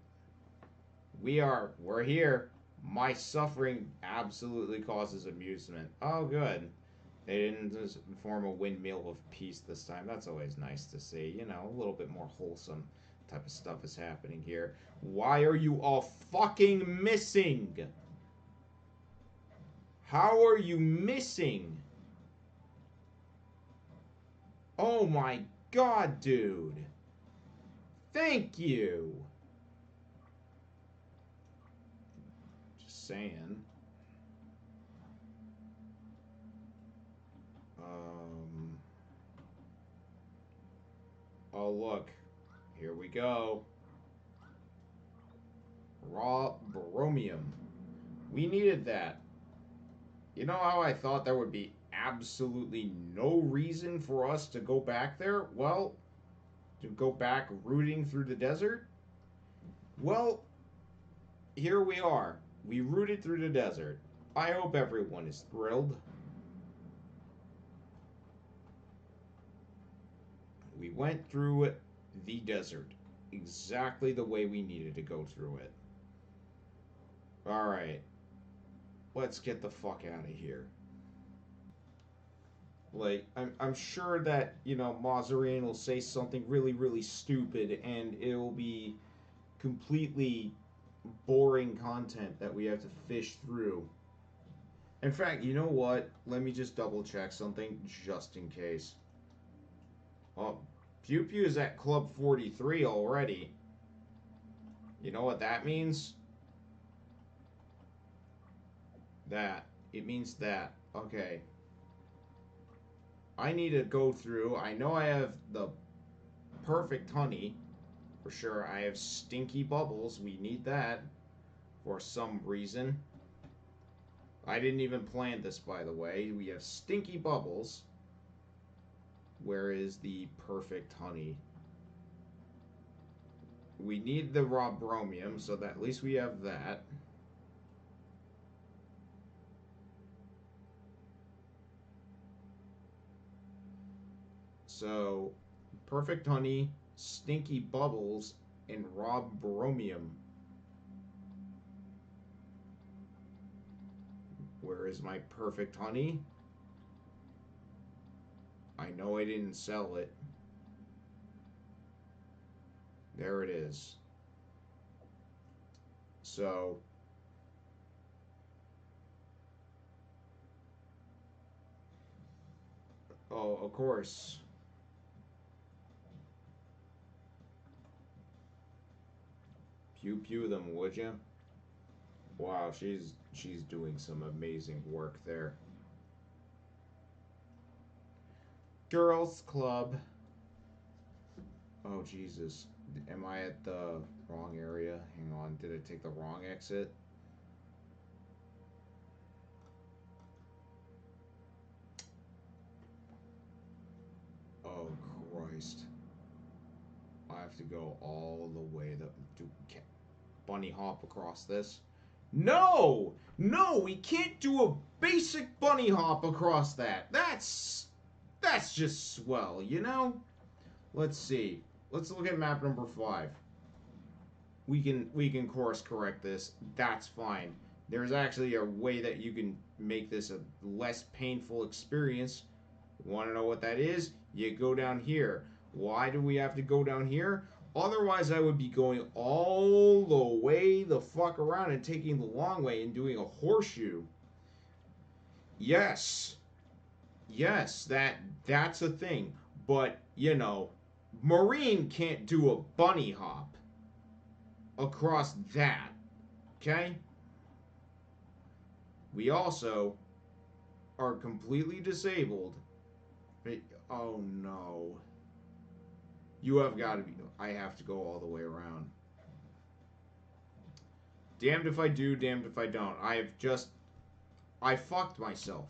[SPEAKER 1] We're here. My suffering absolutely causes amusement. Oh, good. They didn't just form a windmill of peace this time. That's always nice to see. You know, a little bit more wholesome type of stuff is happening here. Why are you all fucking missing? How are you missing? Oh my god, dude. Thank you. Just saying. Um. Oh, look. Here we go. Raw bromium. We needed that. You know how I thought there would be absolutely no reason for us to go back there? Well, to go back rooting through the desert? Well, here we are. We rooted through the desert. I hope everyone is thrilled. We went through the desert exactly the way we needed to go through it. Alright, let's get the fuck out of here. Like, I'm sure that, you know, Mazarine will say something really, really stupid and it'll be completely boring content that we have to fish through. In fact, you know what? Let me just double check something just in case. Oh, Pew Pew is at Club 43 already. You know what that means? That. It means that. Okay. I need to go through. I know I have the perfect honey. For sure. I have stinky bubbles. We need that. For some reason. I didn't even plan this, by the way. We have stinky bubbles. Where is the perfect honey? We need the raw bromium, so that at least we have that. So, perfect honey, stinky bubbles, and raw bromium. Where is my perfect honey? I know I didn't sell it. There it is. So, oh, of course. Pew pew them, would you? Wow, she's doing some amazing work there. Girls Club. Oh, Jesus. Am I at the wrong area? Hang on. Did I take the wrong exit? Oh, Christ. I have to go all the way to bunny hop across this. No! No, we can't do a basic bunny hop across that. That's just swell, you know? Let's see. Let's look at map number 5. We can course correct this. That's fine. There's actually a way that you can make this a less painful experience. Want to know what that is? You go down here. Why do we have to go down here? Otherwise, I would be going all the way the fuck around and taking the long way and doing a horseshoe. Yes. Yes, that's a thing. But, you know, Marine can't do a bunny hop across that. Okay? We also are completely disabled. Oh no. You have got to be. I have to go all the way around. Damned if I do, damned if I don't. I fucked myself.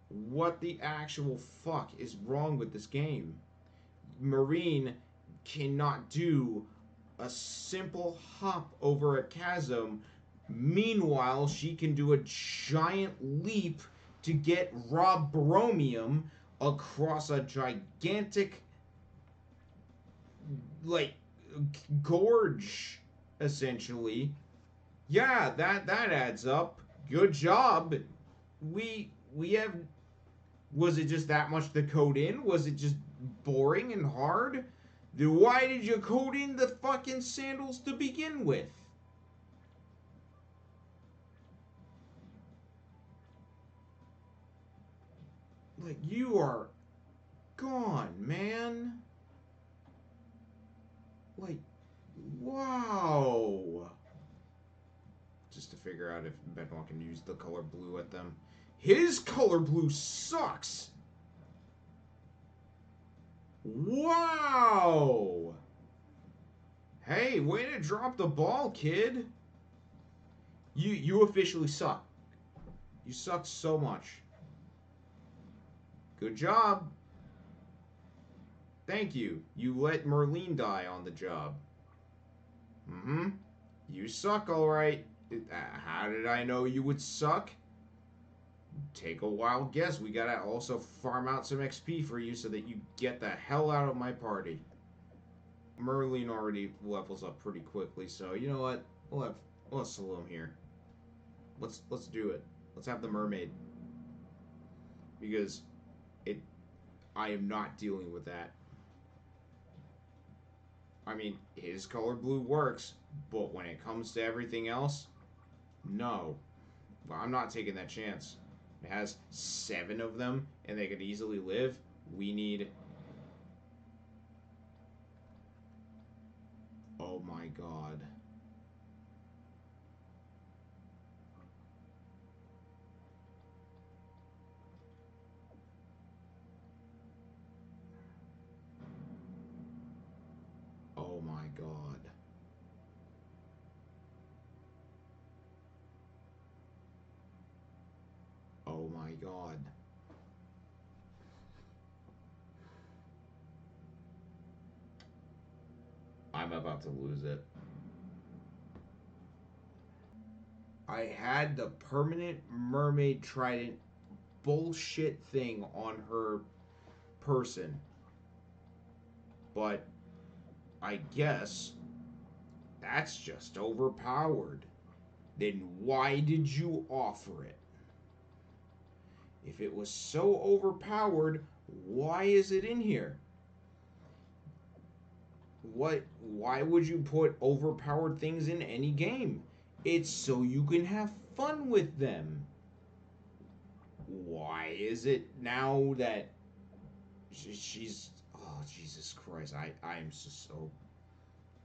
[SPEAKER 1] What the actual fuck is wrong with this game? Marine cannot do a simple hop over a chasm. Meanwhile, she can do a giant leap to get raw bromium across a gigantic, like, gorge, essentially. Yeah, that adds up. Good job. We have. Was it just that much to code in? Was it just boring and hard? Then why did you code in the fucking sandals to begin with? Like, you are gone, man. Like, wow. Just to figure out if Benoit can use the color blue at them. His color blue sucks. Wow. Hey, way to drop the ball, kid. You officially suck. You suck so much. Good job. Thank you. You let Merlene die on the job. Mm-hmm. You suck, alright. How did I know you would suck? Take a wild guess. We gotta also farm out some XP for you so that you get the hell out of my party. Merlene already levels up pretty quickly, so you know what? We'll have Salome here. Let's do it. Let's have the mermaid. Because it I am not dealing with that. I mean, his color blue works, but when it comes to everything else, no. Well, I'm not taking that chance. It has 7 of them, and they could easily live. We need... Oh my god. Oh my god. Oh my god. I'm about to lose it. I had the permanent mermaid trident bullshit thing on her person. But I guess that's just overpowered. Then why did you offer it? If it was so overpowered, why is it in here? Why would you put overpowered things in any game? It's so you can have fun with them. Why is it now that she's oh Jesus Christ, I am so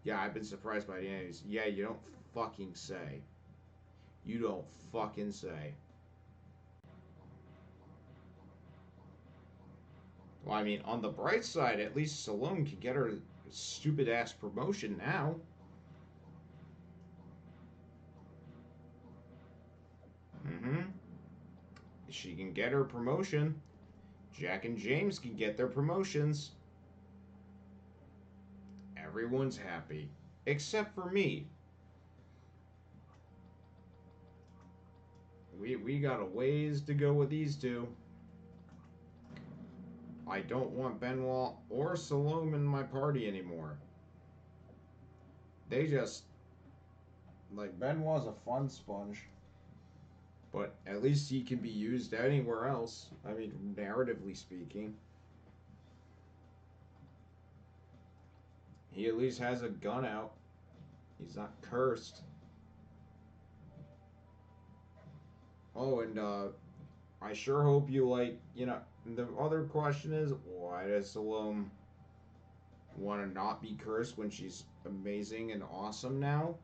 [SPEAKER 1] yeah, I've been surprised by the enemies. Yeah, you don't fucking say. You don't fucking say. Well, I mean, on the bright side, at least Salome can get her stupid ass promotion now. Mm-hmm. She can get her promotion. Jack and James can get their promotions. Everyone's happy. Except for me. We got a ways to go with these two. I don't want Benoit or Salome in my party anymore. They just... Like, Benoit's a fun sponge. But at least he can be used anywhere else. I mean, narratively speaking. He at least has a gun out. He's not cursed. Oh, and I sure hope you like, you know, the other question is, why does Salome want to not be cursed when she's amazing and awesome now?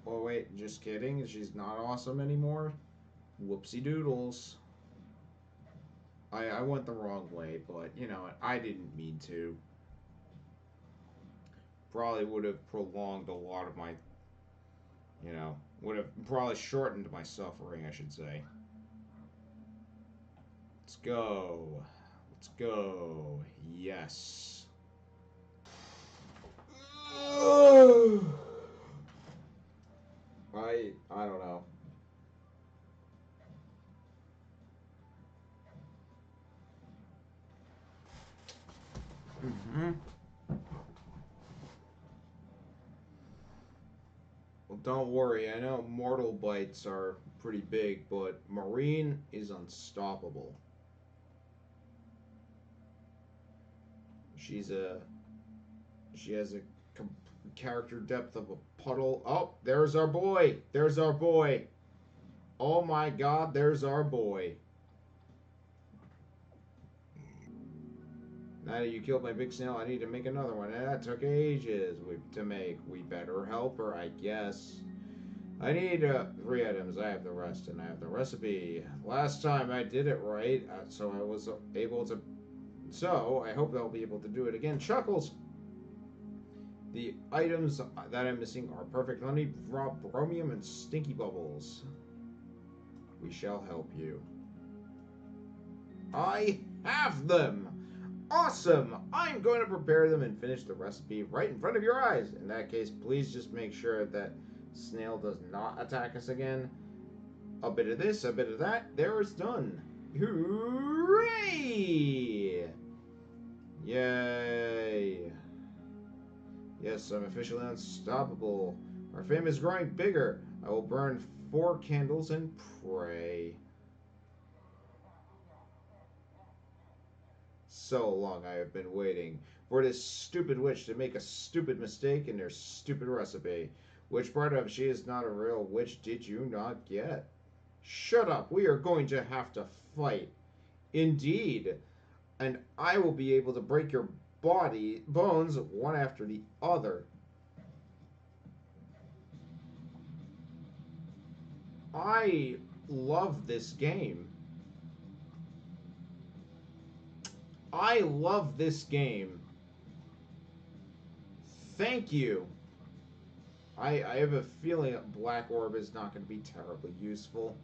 [SPEAKER 1] Oh wait, just kidding. She's not awesome anymore. Whoopsie doodles. I went the wrong way, but you know, I didn't mean to. Probably would have prolonged a lot of my, you know, would have probably shortened my suffering, I should say. Let's go. Let's go. Yes. I don't know. Well, don't worry. I know mortal bites are pretty big, but Marine is unstoppable. She's a she has a character depth of a puddle. Oh, there's our boy. There's our boy. Oh my God, there's our boy. Now that you killed my big snail, I need to make another one. And that took ages to make. We better help her, I guess. I need 3 items. I have the rest, and I have the recipe. Last time I did it right, so I was able to. So I hope I'll be able to do it again. Chuckles. The items that I'm missing are perfect honey, bromium, and stinky bubbles. We shall help you. I have them! Awesome! I'm going to prepare them and finish the recipe right in front of your eyes. In that case, please just make sure that snail does not attack us again. A bit of this, a bit of that. There it's done. Hooray! Yay! Yes, I'm officially unstoppable. Our fame is growing bigger. I will burn 4 candles and pray. So long I have been waiting for this stupid witch to make a stupid mistake in their stupid recipe. Which part of she is not a real witch did you not get? Shut up, we are going to have to fight. Indeed, and I will be able to break your bones one after the other. I love this game. I love this game. Thank you. I have a feeling that Black Orb is not going to be terribly useful.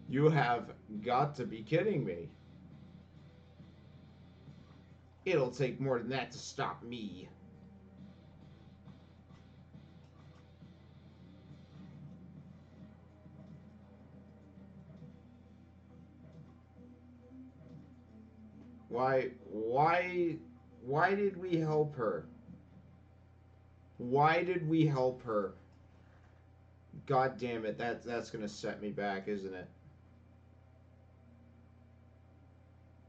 [SPEAKER 1] You have got to be kidding me. It'll take more than that to stop me. Why did we help her? Why did we help her? God damn it, that's gonna set me back, isn't it?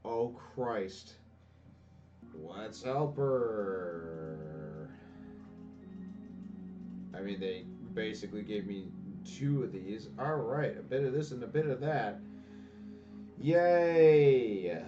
[SPEAKER 1] Oh Christ. Let's help her. I mean, they basically gave me 2 of these. Alright, a bit of this and a bit of that. Yay!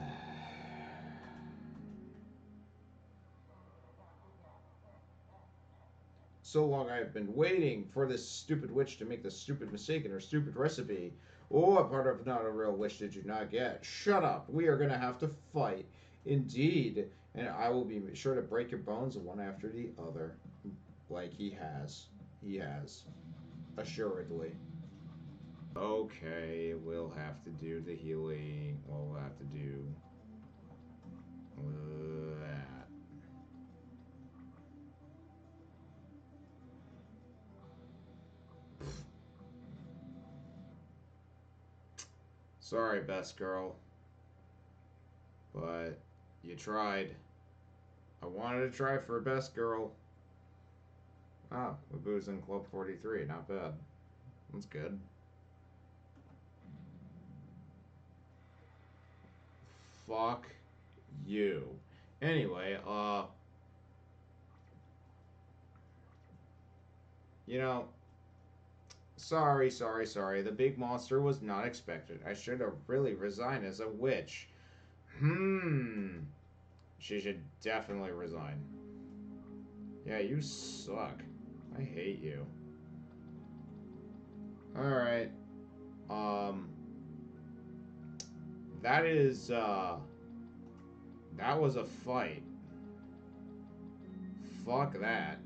[SPEAKER 1] So long I have been waiting for this stupid witch to make the stupid mistake in her stupid recipe. Oh, a part of not a real witch did you not get? Shut up! We are gonna have to fight. Indeed, and I will be sure to break your bones one after the other. Like he has. He has. Assuredly. Okay, we'll have to do the healing. We'll have to do that. Sorry, best girl. But you tried. I wanted to try for best girl. Oh, Wabu's in Club 43. Not bad. That's good. Fuck you. Anyway, you know, sorry. The big monster was not expected. I should have really resigned as a witch. She should definitely resign. Yeah, you suck. I hate you. Alright. That is, that was a fight. Fuck that.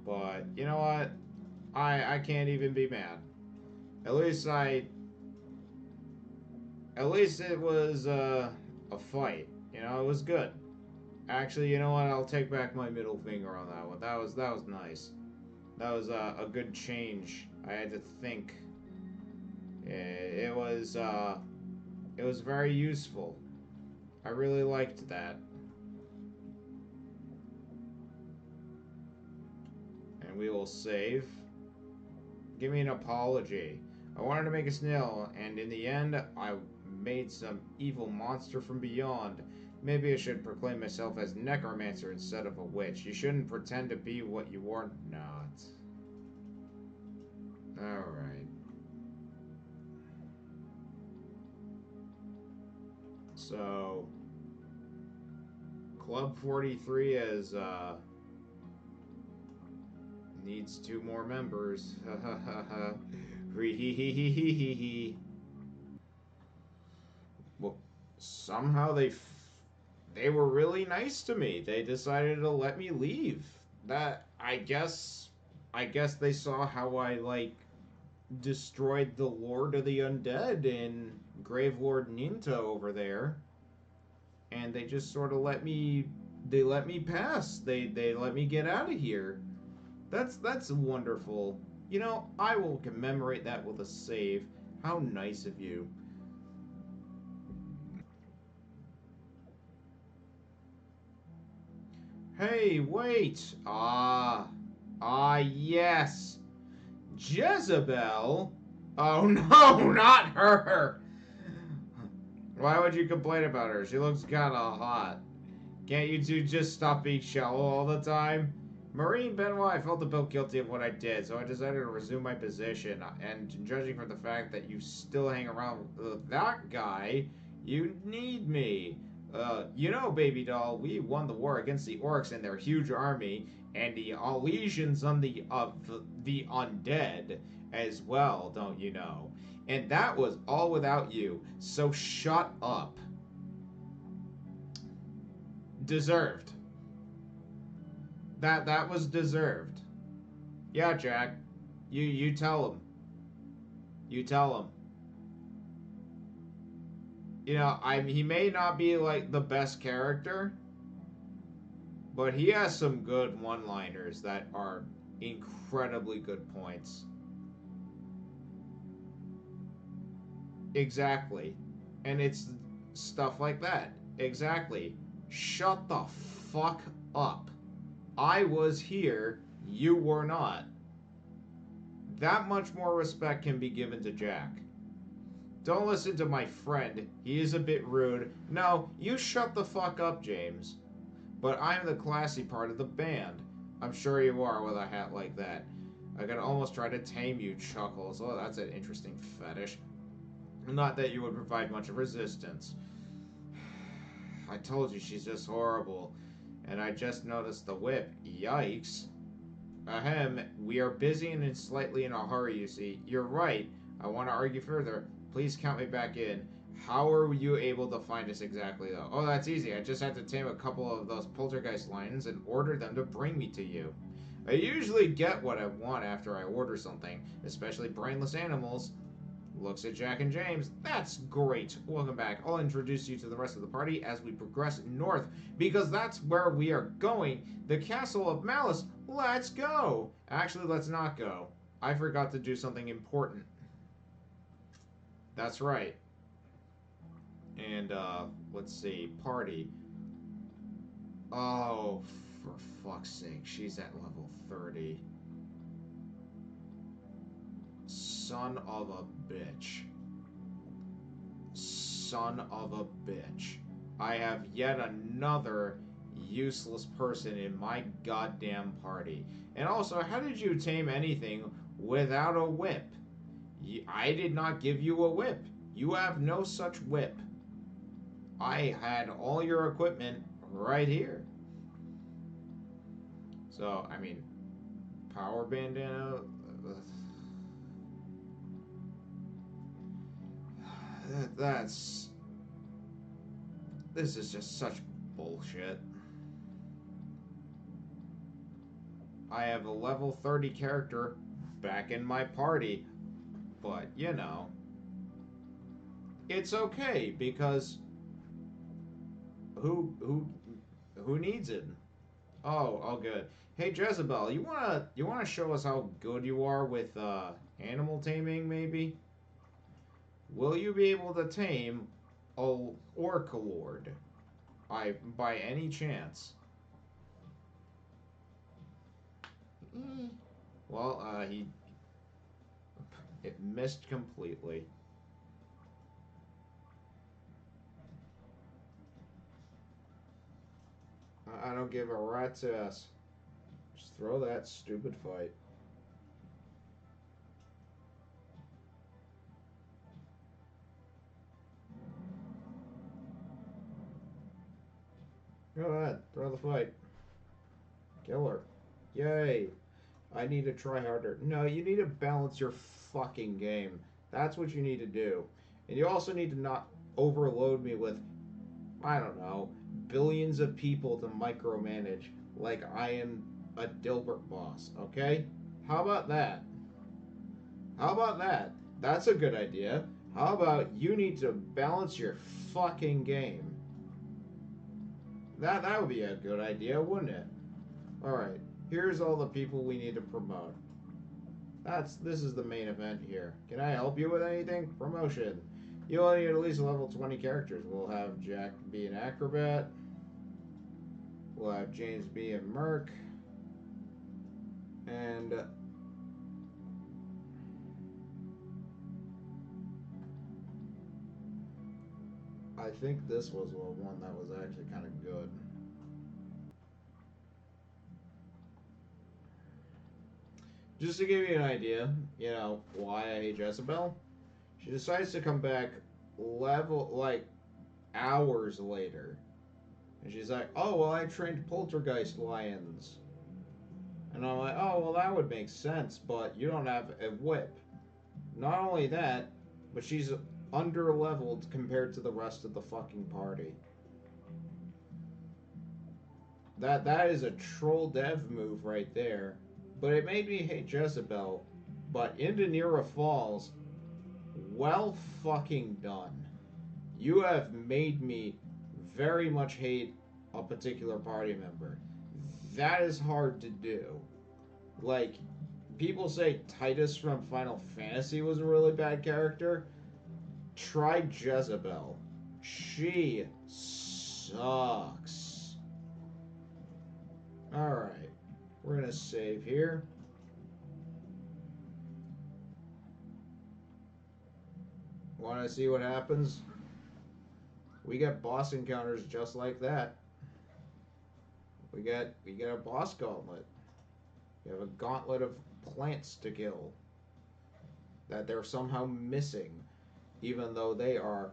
[SPEAKER 1] But you know what? I can't even be mad. At least at least it was a fight. You know, it was good. Actually, you know what? I'll take back my middle finger on that one. That was nice. That was a good change. I had to think. It was very useful. I really liked that. And we will save. Give me an apology. I wanted to make a snail, and in the end, I made some evil monster from beyond. Maybe I should proclaim myself as necromancer instead of a witch. You shouldn't pretend to be what you are not. Alright. So, Club 43 is, needs 2 more members. Ha ha ha ha. Well, somehow they were really nice to me. They decided to let me leave. That I guess they saw how I like destroyed the Lord of the Undead in Gravelord Ninta over there, and they just sort of let me pass. They let me get out of here. That's wonderful. You know, I will commemorate that with a save. How nice of you. Hey, wait. Yes. Jezebel? Oh no, not her. Why would you complain about her? She looks kinda hot. Can't you two just stop being shallow all the time? Maureen Benoit, I felt a bit guilty of what I did, so I decided to resume my position. And judging from the fact that you still hang around with that guy, you need me. You know, baby doll, we won the war against the orcs and their huge army, and the legions on the undead as well, don't you know? And that was all without you. So shut up. Deserved. That was deserved. Yeah, Jack. You tell him. You tell him. You know, he may not be like the best character, but he has some good one-liners that are incredibly good points. Exactly. And it's stuff like that. Exactly. Shut the fuck up. I was here, you were not. That much more respect can be given to Jack. Don't listen to my friend. He is a bit rude. No, you shut the fuck up, James. But I'm the classy part of the band. I'm sure you are with a hat like that. I could almost try to tame you, Chuckles. Oh, that's an interesting fetish. Not that you would provide much of resistance. I told you she's just horrible. And I just noticed the whip. Yikes. Ahem, we are busy and slightly in a hurry, you see. You're right. I want to argue further. Please count me back in. How are you able to find us exactly, though? Oh, that's easy. I just had to tame a couple of those poltergeist lions and order them to bring me to you. I usually get what I want after I order something, especially brainless animals. Looks at Jack and James. That's great. Welcome back. I'll introduce you to the rest of the party as we progress north, because that's where we are going. The Castle of Malice. Let's go. Actually, let's not go. I forgot to do something important. That's right. And, let's see. Party. Oh, for fuck's sake. She's at level 30. Son of a bitch. Son of a bitch. I have yet another useless person in my goddamn party. And also, how did you tame anything without a whip? I did not give you a whip. You have no such whip. I had all your equipment right here. So, I mean, power bandana. That's. This is just such bullshit. I have a level 30 character back in my party, but you know, it's okay because who who who needs it? Oh, good. Hey Jezebel, you wanna show us how good you are with animal taming maybe? Will you be able to tame a orc lord? By any chance? Mm. Well, he it missed completely. I don't give a rat's ass. Just throw that stupid fight. Go ahead, throw the fight. Kill her. Yay. I need to try harder. No, you need to balance your fucking game. That's what you need to do. And you also need to not overload me with, I don't know, billions of people to micromanage like I am a Dilbert boss, okay? How about that? How about that? That's a good idea. How about you need to balance your fucking game? That would be a good idea, wouldn't it? Alright, here's all the people we need to promote. This is the main event here. Can I help you with anything? Promotion. You only need at least level 20 characters. We'll have Jack be an acrobat. We'll have James be a merc. And I think this was one that was actually kind of good. Just to give you an idea, why I hate Jezebel, she decides to come back like hours later. And she's like, oh, well, I trained poltergeist lions. And I'm like, oh, well, that would make sense, but you don't have a whip. Not only that, but she's under leveled compared to the rest of the fucking party. That is a troll dev move right there. But it made me hate Jezebel. But Indanira Falls, well fucking done. You have made me very much hate a particular party member. That is hard to do. Like, people say Titus from Final Fantasy was a really bad character. Try Jezebel. She sucks. Alright. We're gonna save here. Wanna see what happens? We get boss encounters just like that. We get a boss gauntlet. We have a gauntlet of plants to kill that they're somehow missing, even though they are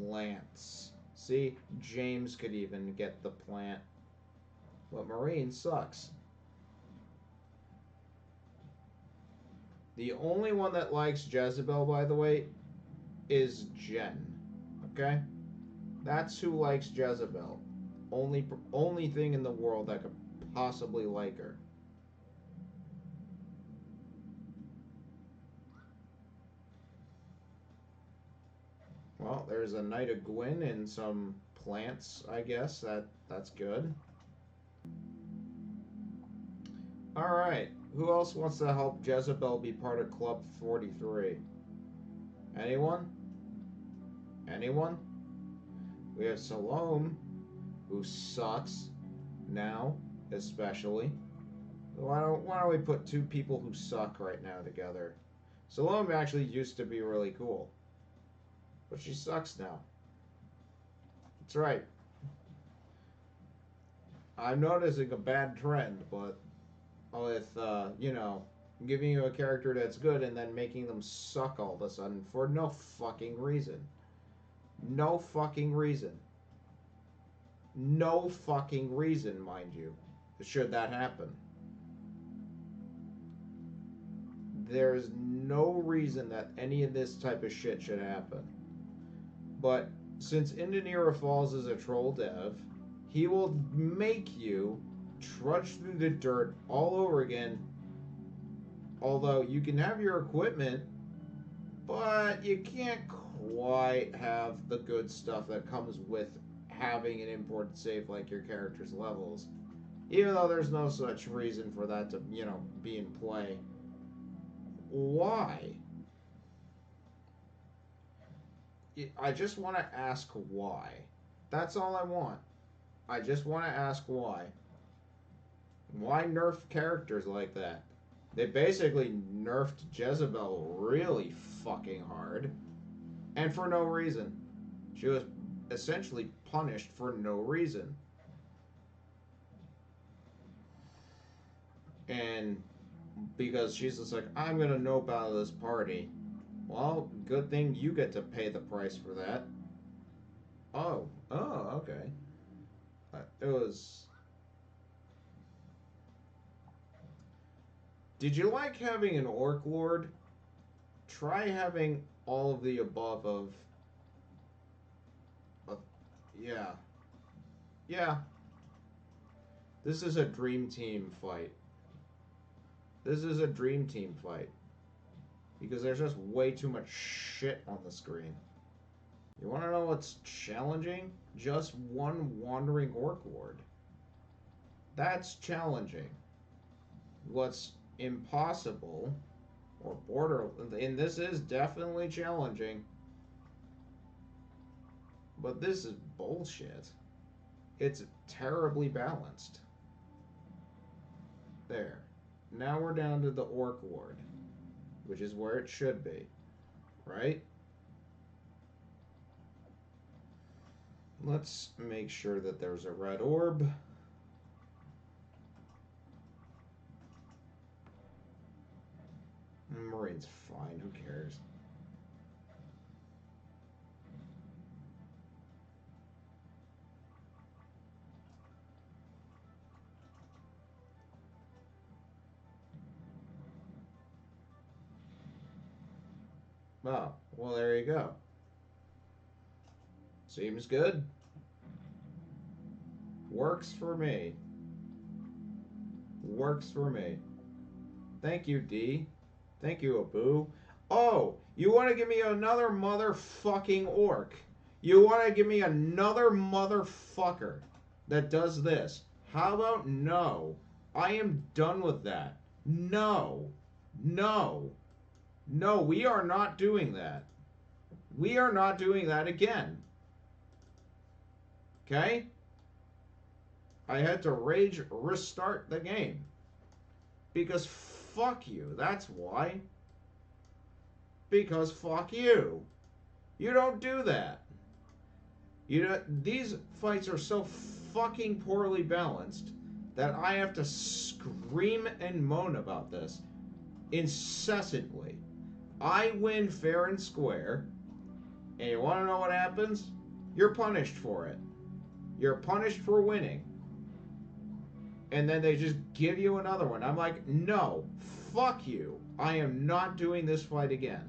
[SPEAKER 1] plants. See, James could even get the plant, but Marine sucks. The only one that likes Jezebel, by the way, is Jen. Okay? That's who likes Jezebel. Only thing in the world that could possibly like her. Well, there's a Knight of Gwyn and some plants, I guess. That's good. Alright. Who else wants to help Jezebel be part of Club 43? Anyone? Anyone? We have Salome, who sucks now, especially. Why don't we put two people who suck right now together? Salome actually used to be really cool, but she sucks now. That's right. I'm noticing a bad trend, but with giving you a character that's good and then making them suck all of a sudden for no fucking reason. No fucking reason. No fucking reason, mind you, should that happen. There's no reason that any of this type of shit should happen. But since Indanira Falls is a troll dev, he will make you trudge through the dirt all over again. Although you can have your equipment, but you can't quite have the good stuff that comes with having an imported save like your character's levels. Even though there's no such reason for that to, be in play. Why? I just want to ask why. That's all I want. I just want to ask why. Why nerf characters like that? They basically nerfed Jezebel really fucking hard. And for no reason. She was essentially punished for no reason. And because she's just like, I'm gonna nope out of this party. Well, good thing you get to pay the price for that. Oh, okay. It was... Did you like having an Orc Lord? Try having all of the above of... yeah. Yeah. This is a dream team fight. This is a dream team fight. Because there's just way too much shit on the screen. You want to know what's challenging? Just one wandering Orc Lord. That's challenging. What's impossible, or border, and this is definitely challenging, but this is bullshit. It's terribly balanced. There. Now we're down to the Orc Lord, which is where it should be, right? Let's make sure that there's a red orb. Marine's fine, who cares? Oh, well, there you go. Seems good. Works for me. Works for me. Thank you, D. Thank you, Abu. Oh, you want to give me another motherfucking orc. You want to give me another motherfucker that does this. How about no? I am done with that. No. No. No, we are not doing that. We are not doing that again. Okay? I had to rage restart the game. Because fuck you. That's why. Because fuck you. You don't do that. These fights are so fucking poorly balanced that I have to scream and moan about this incessantly. I win fair and square, and you want to know what happens? You're punished for it. You're punished for winning. And then they just give you another one. I'm like, no, fuck you. I am not doing this fight again.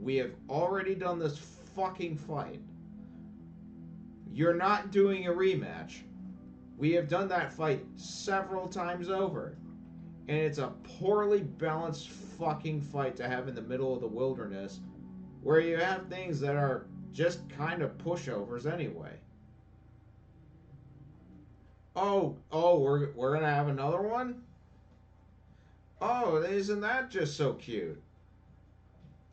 [SPEAKER 1] We have already done this fucking fight. You're not doing a rematch. We have done that fight several times over. And it's a poorly balanced fucking fight to have in the middle of the wilderness where you have things that are just kind of pushovers anyway. Oh, we're gonna have another one? Oh, isn't that just so cute?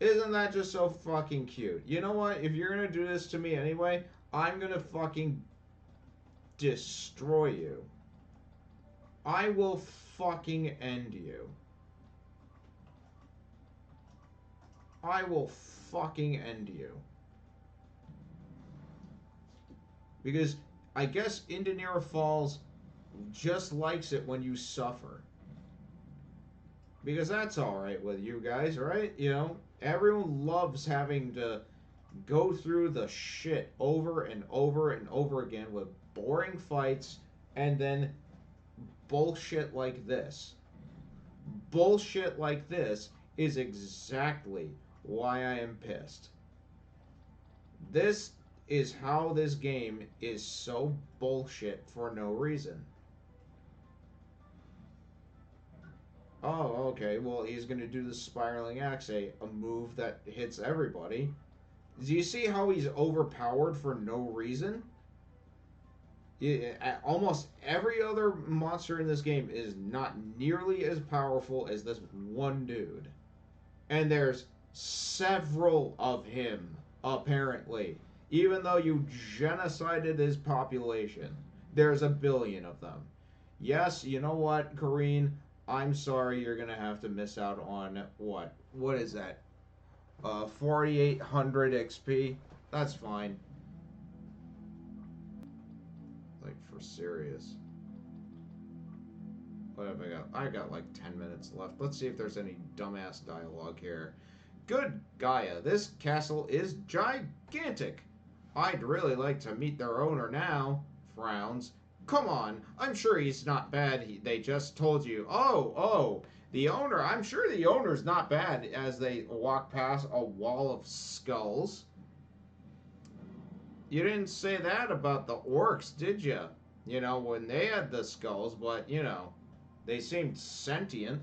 [SPEAKER 1] Isn't that just so fucking cute? You know what? If you're gonna do this to me anyway, I'm gonna fucking destroy you. I will fucking end you. I will fucking end you. Because I guess Indanera Falls just likes it when you suffer. Because that's alright with you guys, right? You know, everyone loves having to go through the shit over and over and over again with boring fights and then bullshit like this. Bullshit like this is exactly why I am pissed. This is how this game is so bullshit for no reason. Oh, okay. Well, he's going to do the spiraling axe, a move that hits everybody. Do you see how he's overpowered for no reason? Almost every other monster in this game is not nearly as powerful as this one dude. And there's several of him, apparently. Even though you genocided his population, there's a billion of them. Yes, you know what, Kareen? I'm sorry you're going to have to miss out on what? What is that? 4,800 XP? That's fine. Like, for serious. What have I got? I got like 10 minutes left. Let's see if there's any dumbass dialogue here. Good Gaia, this castle is gigantic. I'd really like to meet their owner now. Frowns. Come on, I'm sure he's not bad. They just told you. Oh, the owner. I'm sure the owner's not bad as they walk past a wall of skulls. You didn't say that about the orcs, did you? You know, when they had the skulls, but, you know, they seemed sentient.